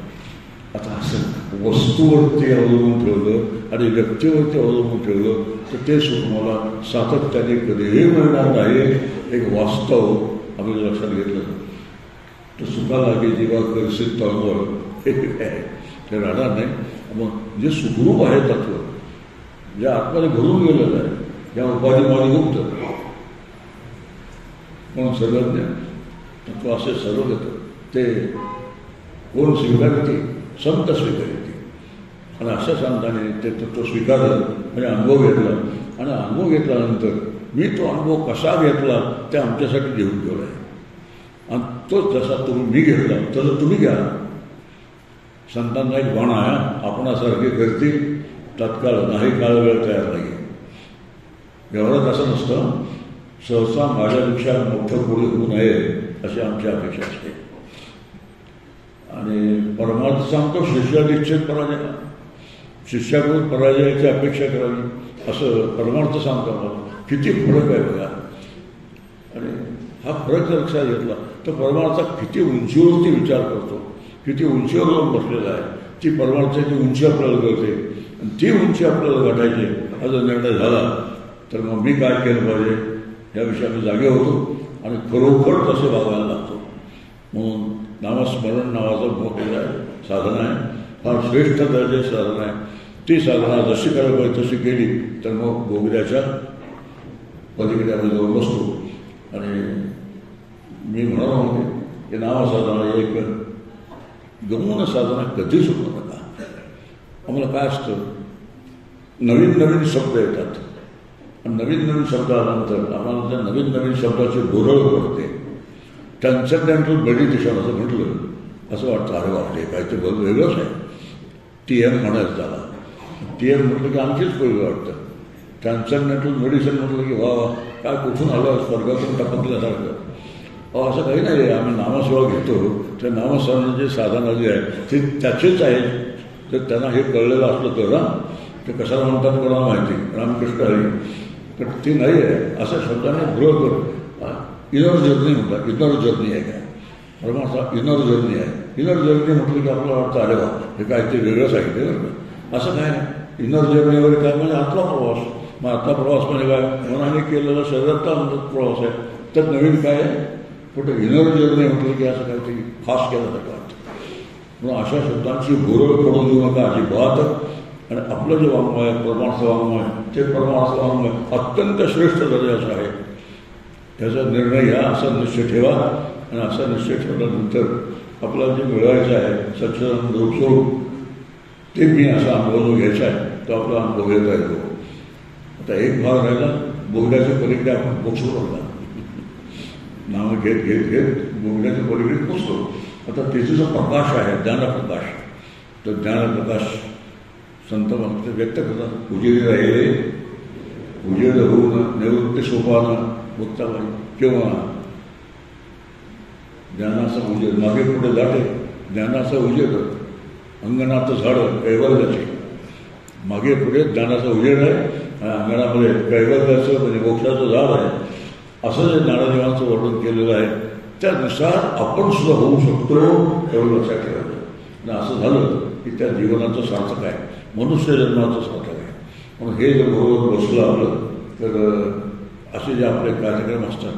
आता असं वस्तूवरती अवलंबून ठेवलं आणि व्यक्तीवरती अवलंबून ठेवलं तर ते सुख मला सातत्याने कधीही मिळणार नाही. एक वास्तव आम्ही लक्षात घेतलं तर सुखाला की जीवा करसित तळमळ हे आहे ते राहणार नाही. मग जे सुखरूप आहे तत्व, जे आतमध्ये भरून गेलेलं आहे, या उपाधीमाने मुक्त कोण सर्वज्ञ तत्व असे सर्व देतं. ते कोण स्वीकारते, संत स्वीकारते. आणि अशा संतांनी ते तत्व स्वीकारलं म्हणजे अनुभव घेतला. आणि अनुभव घेतल्यानंतर मी तो अनुभव कसा घेतला ते आमच्यासाठी घेऊन ठेवला आहे. आणि तोच जसा मी घेतला तसं तुम्ही घ्या. संतांना एक बाण आहे, आपणासारखे करतील तत्काळ नाही काळ वेळ तयार नाही. व्यवहारात असं नसतं, सहसा माझ्यापेक्षा मोठं पुढे होऊ नये अशी आमची अपेक्षा असते. आणि परमार्थ सांगतो शिष्यानिश्चित पराजय, शिष्याकडून पराजयाची अपेक्षा करावी असं परमार्थ सांगतो मला. किती फरक आहे बघा. आणि हा फरक जर लक्षात घेतला तर परमार्थाचा किती उंचीवरती विचार करतो, किती उंचीवर जाऊन बसलेला आहे. ती परमार्थाची उंची आपल्याला कळते आणि ती उंची आपल्याला गाठायची हा जर निर्णय झाला तर मग मी काय केलं पाहिजे याविषयी आम्ही जागे होतो आणि खरोखर तसे वागायला लागतो. म्हणून नामस्मरण नावाचं मोठं आहे साधना आहे, फार श्रेष्ठ दर्जाची साधना आहे. ती साधना जशी करायला पाहिजे तशी केली तर मग बोगद्याच्या पलीकडे आम्ही जाऊन बसतो. आणि मी म्हणत होते की नामसाधना एक गमून साधना कधीच होत नका. आम्हाला काय असतं, नवीन नवीन शब्द येतात आणि नवीन नवीन शब्द आल्यानंतर आम्हाला त्या नवीन नवीन शब्दाची भुरळ पडते. ट्रान्सेंडेंटल मेडिटेशन असं म्हटलं असं वाटतं अरे वाटते काहीतरी बरं वेगळंच आहे. TM म्हणायचं त्याला. TM म्हटलं की आणखीच वेगळं वाटतं. ट्रान्सेंडेंटल मेडिसिन म्हटलं की वा काय कुठून आलं स्वर्गातून टपकल्यासारखं. असं काही नाही आहे. आम्ही नामसेवा घेतो, त्या नामस्मरणाची साधना जी आहे ती त्याचीच आहे. तर त्यांना हे कळलेलं असलं तर ना ते कशाला म्हणतात कोणाला माहिती, रामकृष्ण हरी, तर ती नाही आहे. अशा शब्दाने भुरळ करून इनर जर्नी म्हणतात. इनर जर्नी आहे काय, परमार्थ इनर जर्नी आहे. इनर जर्नी म्हटलं की आपल्याला वाटतं अरे वा हे काय ते वेगळंच आहे ते बरं का. असं काय नाही. इनर जर्नी वगैरे काय म्हणजे आतला प्रवास. मग आतला प्रवास म्हणजे काय, मनाने केलेला शरीरातला प्रवास आहे. तर नवीन काय आहे कुठं इनर जर्नी म्हटलं की असं काहीतरी खास केल्यासारखं वाटतं. म्हणून अशा शब्दांची भुरळ पडून देऊ नका अजिबात. आणि आपलं जे वाङ्मय आहे परमार्थ वाङ्मय, ते परमार्थ वाङ्मय अत्यंत श्रेष्ठ दर्जाचं आहे. त्याचा निर्णय घ्या, असा निश्चय ठेवा. आणि असा निश्चय ठेवल्यानंतर आपल्याला जे मिळवायचं आहे सच्चिदानंद रूपस्वरूप ते मी असा अनुभव जो घ्यायचा आहे तो आपला अनुभव घेता येतो. आता एक भाग राहिला बोगद्याच्या पलीकडे आपण पोचलो होता. नावं घेत घेत घेत बोगद्याच्या पलीकडे पोचतो. आता त्याचा जो प्रकाश आहे ज्ञानप्रकाश, तो ज्ञानप्रकाश संत भक्त व्यक्त करतात. उजेडी राहिले उजेड होऊन निवृत्ती सोपानं मुक्ताबाई किंवा ज्ञानाचा उजेड मागे पुढे जाते. ज्ञानाचा उजेड अंगणाचं झाडं कैवल्याचे, मागे पुढे ज्ञानाचा उजेड आहे. अंगणामध्ये कैवल्याचं म्हणजे मोक्षाचं झाड आहे. असं जे ज्ञानदेवांचं वर्णन केलेलं आहे त्यानुसार आपण सुद्धा होऊ शकतो एवढं लक्षात ठेवायचं. आणि असं झालं की त्या जीवनाचं सार्थक आहे, मनुष्य जन्माचं सार्थक आहे. म्हणून हे जर बरोबर बसलं आपलं तर असे जे आपले कार्यक्रम असतात,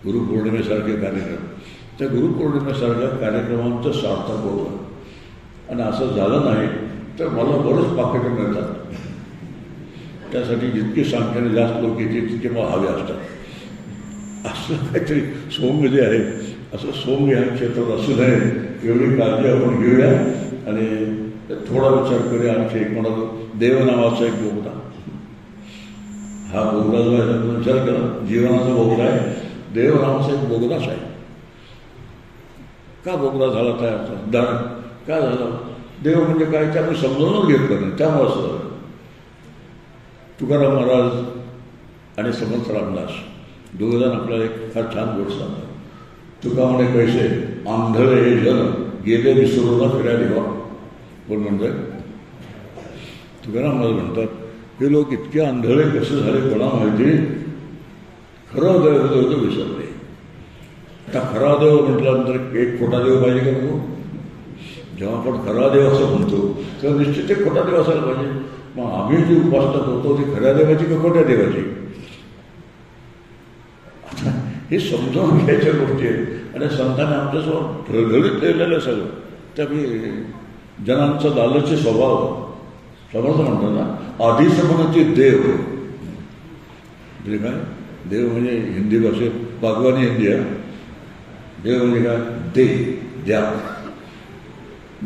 गुरुपौर्णिमेसारखे कार्यक्रम, त्या गुरुपौर्णिमेसारख्या कार्यक्रमांचं सार्थक होतं. आणि असं झालं नाही तर मला बरंच पाकिटं मिळतात. त्यासाठी जितकी संख्येने जास्त लोक येतील तितके मला हवे असतात. असं काहीतरी सोंग जे आहे, असं सोंग ह्या क्षेत्रात असू नये एवढी काळजी आपण घेऊया. आणि थोडा विचार करूया. आणखी एक म्हणालो देव नावाचा एक बोगदा. हा बोगदा जो आहे त्याचा विचार केला, जीवनाचा बोगदा आहे, देव नावाचा एक बोगदाच आहे. का बोगदा झाला तयार? काय झालं? देव म्हणजे काय ते आम्ही समजावूनच घेतलं नाही, त्यामुळे असं झालं. तुकाराम महाराज आणि समर्थ रामदास दोघंजण आपल्याला एक फार छान गोष्ट सांगतात. तुका म्हणे कैसे आंधळे हे जन गेले विसरून फिरायला देवा. कोण म्हणतंय? तुकाराम महाराज म्हणतात हे लोक इतके आंधळे कसे झाले कोणा माहिती. खरं देव होतं विसरले. आता खरा देव म्हटल्यानंतर एक खोटा देव पाहिजे का नको? जेव्हा आपण खरा देव असं म्हणतो तेव्हा निश्चित एक खोटा देव असायला पाहिजे. मग आम्ही जी उपासना करतो ती खऱ्या देवाची का खोट्या देवाची? हे समजावून घ्यायच्या गोष्टी आहेत. आणि संतांनी आमच्यासमोर ढळढळीत ठेवलेलं सगळं. त्या मी जनांचा लालची स्वभाव समर्थ म्हणतो ना, आधीच म्हणायचे देव म्हणजे काय? देव म्हणजे हिंदी भाषेत बागवानी हिंदी आहे. देव म्हणजे काय? दे, द्या.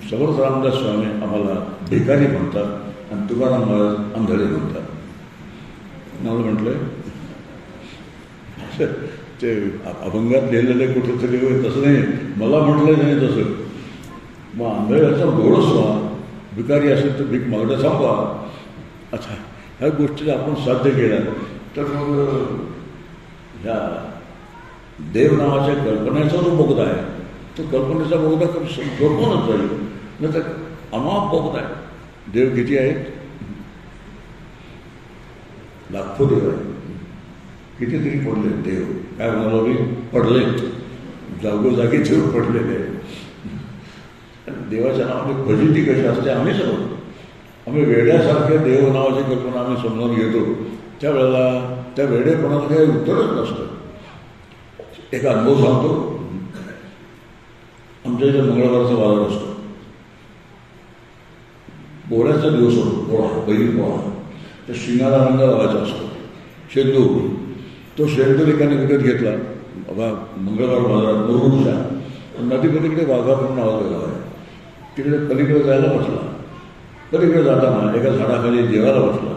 समर्थ रामदास स्वामी आम्हाला भिकारी म्हणतात आणि तुकाराम महाराज आंधळे म्हणतात. मला म्हटलंय ते अभंगात लिहिलेले कुठेतरी तसं नाही, मला म्हटलं नाही तसं. मग आंधळ्याचा गोडच व्हा, भिकारी असेल तर भीक मागणं थांबवा. अच्छा, ह्या गोष्टी आपण साध्य केल्या तर मग ह्या देव नावाच्या कल्पनेचा जो बोगदा आहे तो कल्पनेचा बोगदा झोपूनच जाईल. नाही तर अमाप बोगदा आहे. देव किती आहेत? लाखो देव आहेत. कितीतरी पडले देव. काय म्हणालो मी? पडले, जागोजागी देव पडलेले आहेत. देवाच्या नावाने फजिती कशी असते आम्ही समजतो. आम्ही वेड्यासारख्या देव नावाची कल्पना आम्ही समजावून घेतो. त्यावेळेला त्या वेडेपणाला काही उत्तरच नसतं. एक अनुभव सांगतो. आमच्या इथे मंगळवारचा बाजार असतो. पोळ्याचा दिवस होतो. पोळा, पहिली पोळा. त्या शिंगाला रंग लावायचा असतो, शेंदूर. तो शेंदूर एकाने विकत घेतला मंगळवार बाजारात मुरुडच्या. नदीपलीकडे वाघापूर नावाचं गाव आहे. तिकडे पलीकडे जायला बसला. पलीकडे जाताना एका झाडाखाली जेवायला बसला.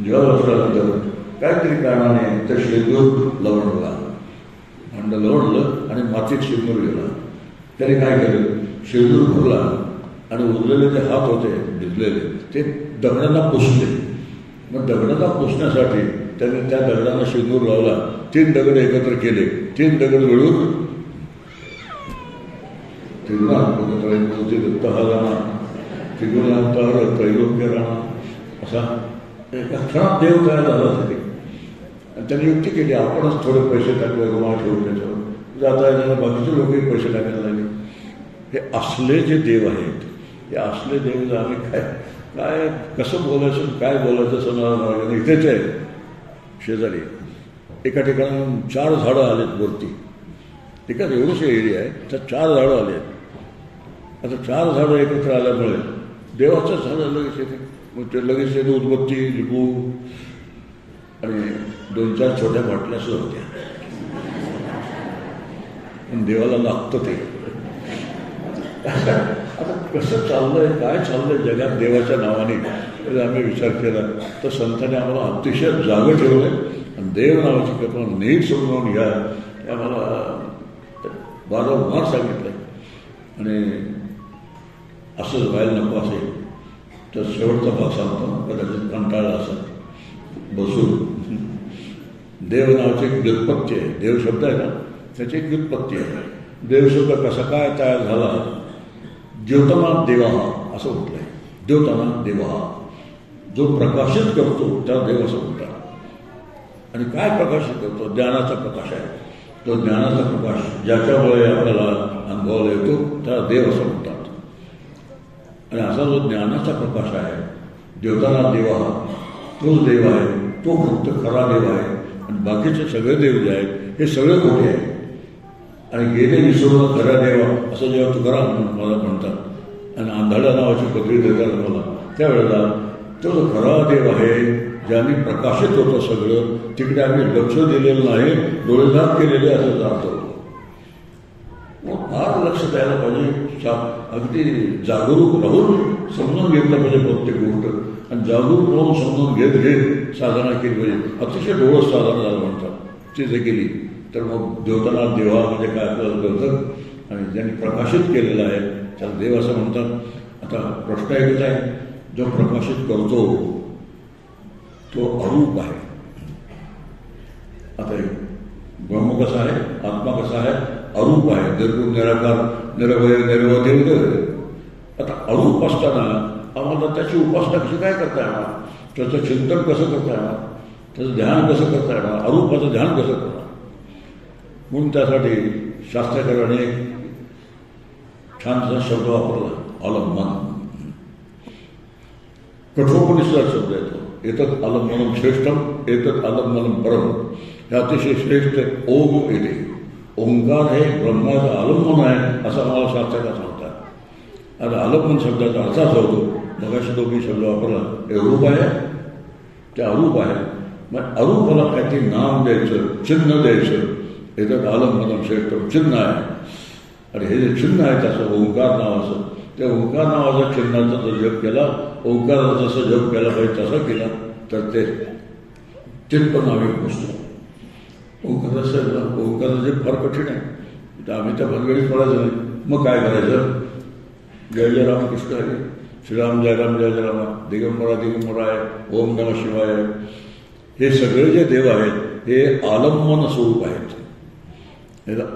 जेवायला बसल्यानंतर काहीतरी कारणाने त्या शेंदूर लवणला. भांडं लवणलं आणि मातीत शेंदूर गेला. त्याने काय केलं? शेंदूर भरला आणि उरलेले जे हात होते भिजलेले ते दगडांना पुसले. मग दगडांना पुसण्यासाठी त्याने त्या दगडांना शेंदूर लावला. 3 दगड एकत्र केले. 3 दगड मिळून त्रिगुणात्मक दत्त हा राणा, त्रिगुणांतर त्रैलोक्य राणा असा एका क्षणात देव तयार झाला तरी. आणि त्यांनी युक्ती केली आपणच थोडे पैसे टाकले रुमाल ठेवून त्याच्यावर. जाता येताना बाकीचे लोकही पैसे टाकायला लागले. हे असले जे देव आहेत, हे असले देव जर आम्ही काय कसं बोलायचं काय बोलायचं समजा. इथेच आहे शेजारी एका ठिकाणी 4 झाडं आलेत वरती. ठीक आहे, एवढंच एरिया आहे, त्या 4 झाडं आले आहेत. आता 4 झाडं एकत्र आल्यामुळे देवाचंच झाडं लगेच येते. मग ते लगेच येते उदबत्ती, लिंबू आणि 2-4 छोट्या बाटल्या सुद्धा होत्या. पण देवाला लागतं ते. आता कसं चाललंय, काय चाललंय जगात देवाच्या नावाने जर आम्ही विचार केला तर संतांनी आम्हाला अतिशय जागं ठेवलंय. आणि देव नावाची कल्पना नीट समजावून घ्या हे आम्हाला वारंवार सांगितलंय. आणि असंच व्हायला नको असेल तर शेवटचा भाग सांगतो. कदाचित कंटाळा असा बसून. देव नावाची एक व्युत्पत्ती आहे. देव शब्द आहे ना, त्याची एक व्युत्पत्ती आहे. देव शब्द कसा काय तयार झाला? द्योतनाथ देवा असं म्हटलंय. द्योतनाथ देवा, जो प्रकाशित करतो त्याला देव असं म्हणतात. आणि काय प्रकाशित करतो? ज्ञानाचा प्रकाश आहे. तो ज्ञानाचा प्रकाश ज्याच्यामुळे आपल्याला अनुभवाला येतो त्याला देव असं म्हणतात. आणि असा जो ज्ञानाचा प्रकाश आहे, देवताना देवा तोच देव आहे, तो फक्त खरा देव आहे. आणि बाकीचे सगळे देव जे आहेत हे सगळे खोटे आहेत. आणि गेले विसरून खरा देवा असं जेव्हा तुकाराम मला म्हणतात आणि आंधळ्या नावाची पदवी देतात मला, त्यावेळेला तो जो खरा देव आहे ज्याने प्रकाशित होतं सगळं, तिकडे आम्ही लक्ष दिलेलं नाही, डोळेझाक केलेले असं अर्थ होतो. मग फार लक्ष द्यायला पाहिजे, अगदी जागरूक राहून समजून घेतलं पाहिजे प्रत्येक गोष्ट. आणि जागरूक राहून समजून घेत साधना केली पाहिजे. अतिशय डोळस साधना झालं म्हणतात ती जे केली तर मग देवताना देवा म्हणजे काय आपल्याला कळतं. आणि ज्यांनी प्रकाशित केलेलं आहे त्याला देव असं म्हणतात. आता प्रश्न एकच आहे, जो प्रकाशित करतो तो अरूप आहे. आता ब्रह्म कसा आहे, आत्मा कसा आहे, अरूप आहे, निर्गुण निराकार निरवय निर्वदेव. आता अरूप असताना आम्हाला त्याची उपासना कशी काय करता येणार, त्याचं चिंतन कसं करता येणार, त्याचं ध्यान कसं करता येणार, अरूपाचं ध्यान कसं करणार. म्हणून त्यासाठी शास्त्रकाराने छानसा शब्द वापरला, अवलंबन. कठोपनिषदात शब्द येतो, एतत् अलंबनम श्रेष्ठम एतत् अलंबनम परम. हे अतिशय श्रेष्ठ ओम येते. ओंकार हे ब्रह्माचं आलंबन आहे असं आम्हाला शास्त्रकार सांगतात. आणि आलंबन शब्दाचा अर्थ असा होतो, मगाशी दोघी शब्द वापरला, हे रूप आहे ते अरूप आहे. मग अरूपाला काहीतरी नाम द्यायचं, चिन्ह द्यायचं. एतत् आलंबनम श्रेष्ठम चिन्ह आहे. आणि हे जे चिन्ह आहे त्याचं ओंकार नावाचं, त्या ओंकार नावाच्या चिन्हाचा जर जप केला, ओंकाराचा जसं जप केला पाहिजे तसा केला तर ते चित्त नावे पोचतो. ओंकाराचं जे फार कठीण आहे, तर आम्ही त्या भानगडीत पडायचं नाही. मग काय करायचं, जय जय राम कृष्ण हरी, श्रीराम जय राम जय जय राम, दिगंबरा दिगंबरा आहे, ओम नमः शिवाय. हे सगळे जे देव आहेत हे आलंबन स्वरूप आहेत.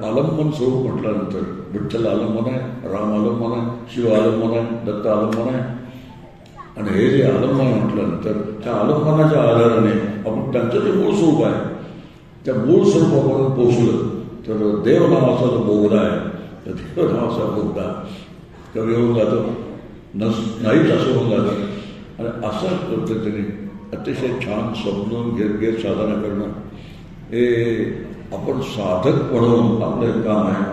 आलंबन स्वरूप म्हटल्यानंतर विठ्ठल आलंबन आहे, राम आलंबन आहे, शिव आलंबन आहे, दत्त आलंबन आहे. आणि हे जे आलंबन म्हटल्यानंतर त्या आलंबनाच्या आधाराने आपण त्यांचं जे मूळ स्वरूप आहे त्या मूळ स्वरूपापर्यंत पोचलं तर देव नावाचा जो बोगदा आहे त्या देव नावाचा बोगदा कमी होऊन जातो, नाहीच असं होऊन जातं. आणि अशाच पद्धतीने अतिशय छान समजून घेत साधना करणं हे आपण साधक म्हणून आपलं काम आहे.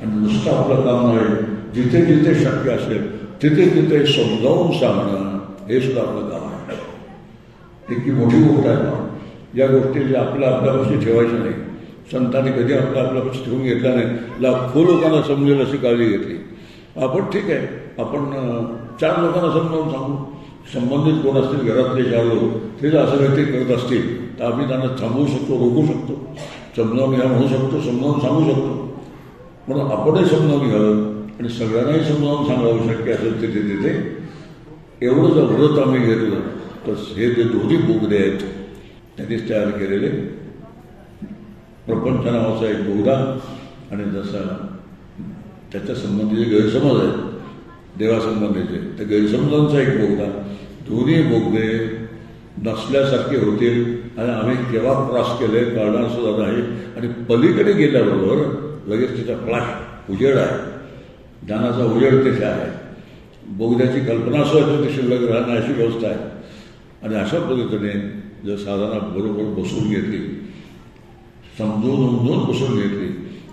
आणि नुसतं आपलं काम नाही, जिथे जिथे शक्य असेल तिथे तिथे समजावून सांगणं हे सुद्धा आपलं काम आहे. इतकी मोठी गोष्ट आहे. या गोष्टी जे आपल्यापाशी ठेवायच्या नाही. संतांनी कधी आपल्यापाशी ठेवून घेतला नाही. लाखो लोकांना समजेल अशी काळजी घेतली. आपण ठीक आहे, आपण 4 लोकांना समजावून सांगू. संबंधित कोण असतील घरातले 4 लोक, ते जर असं काहीतरी करत असतील तर आम्ही त्यांना थांबवू शकतो, रोखू शकतो, समजावून घ्या म्हणू शकतो, समजावून सांगू शकतो. म्हणून आपणही समजावून घ्यावं आणि सगळ्यांनाही समजावून सांगावं शक्य असेल तिथे तिथे. एवढं जर व्रत आम्ही घेतलं तर हे जे दोन्ही बोगदे आहेत त्यांनीच तयार केलेले प्रपंच नावाचा एक बोगदा आणि जसा त्याच्या संबंधीचे गैरसमज आहेत देवासंबंधीचे त्या गैरसमजांचा एक बोगदा. दोन्ही बोगदे नसल्यासारखे होतील आणि आम्ही केव्हा क्रॉस केले कळणार सुद्धा नाही. आणि पलीकडे गेल्याबरोबर लगेच तिचा फ्लॅश उजेड आहे, ज्ञानाचा उजेड तिथे आहे. बोगद्याची कल्पना सुद्धा तिथे शिल्लक राहणं अशी व्यवस्था आहे. आणि अशा पद्धतीने जर साधना बरोबर बसून घेतली, समजून उमजून बसून घेतली,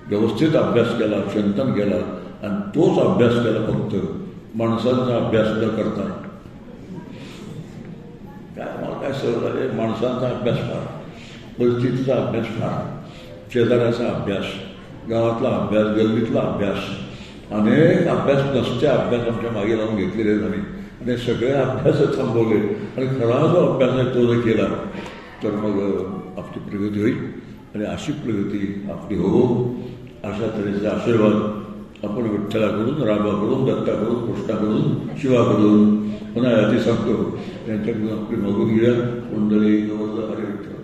व्यवस्थित अभ्यास केला, चिंतन केला आणि तोच अभ्यास केला फक्त माणसांचा अभ्यास न करता. काय मला काय सहज झाले, माणसांचा अभ्यास फार, परिस्थितीचा अभ्यास फार, शेजाऱ्याचा अभ्यास, गावातला अभ्यास, गल्लीतला अभ्यास, अनेक अभ्यास नसते अभ्यास आमच्या मागे लावून घेतलेले झाले. आणि सगळे अभ्यास थांबवले आणि खरा जो अभ्यास आहे तो जर केला तर मग आपली प्रगती होईल. आणि अशी प्रगती आपली हो अशा तऱ्हेचे आशीर्वाद आपण विठ्ठलाकडून, रामाकडून, दत्ताकडून, कृष्णाकडून, शिवाकडून पुन्हा यादी सांगतो त्यांच्याकडून आपली मागून घ्या. मंडळी हरे विठ्ठल.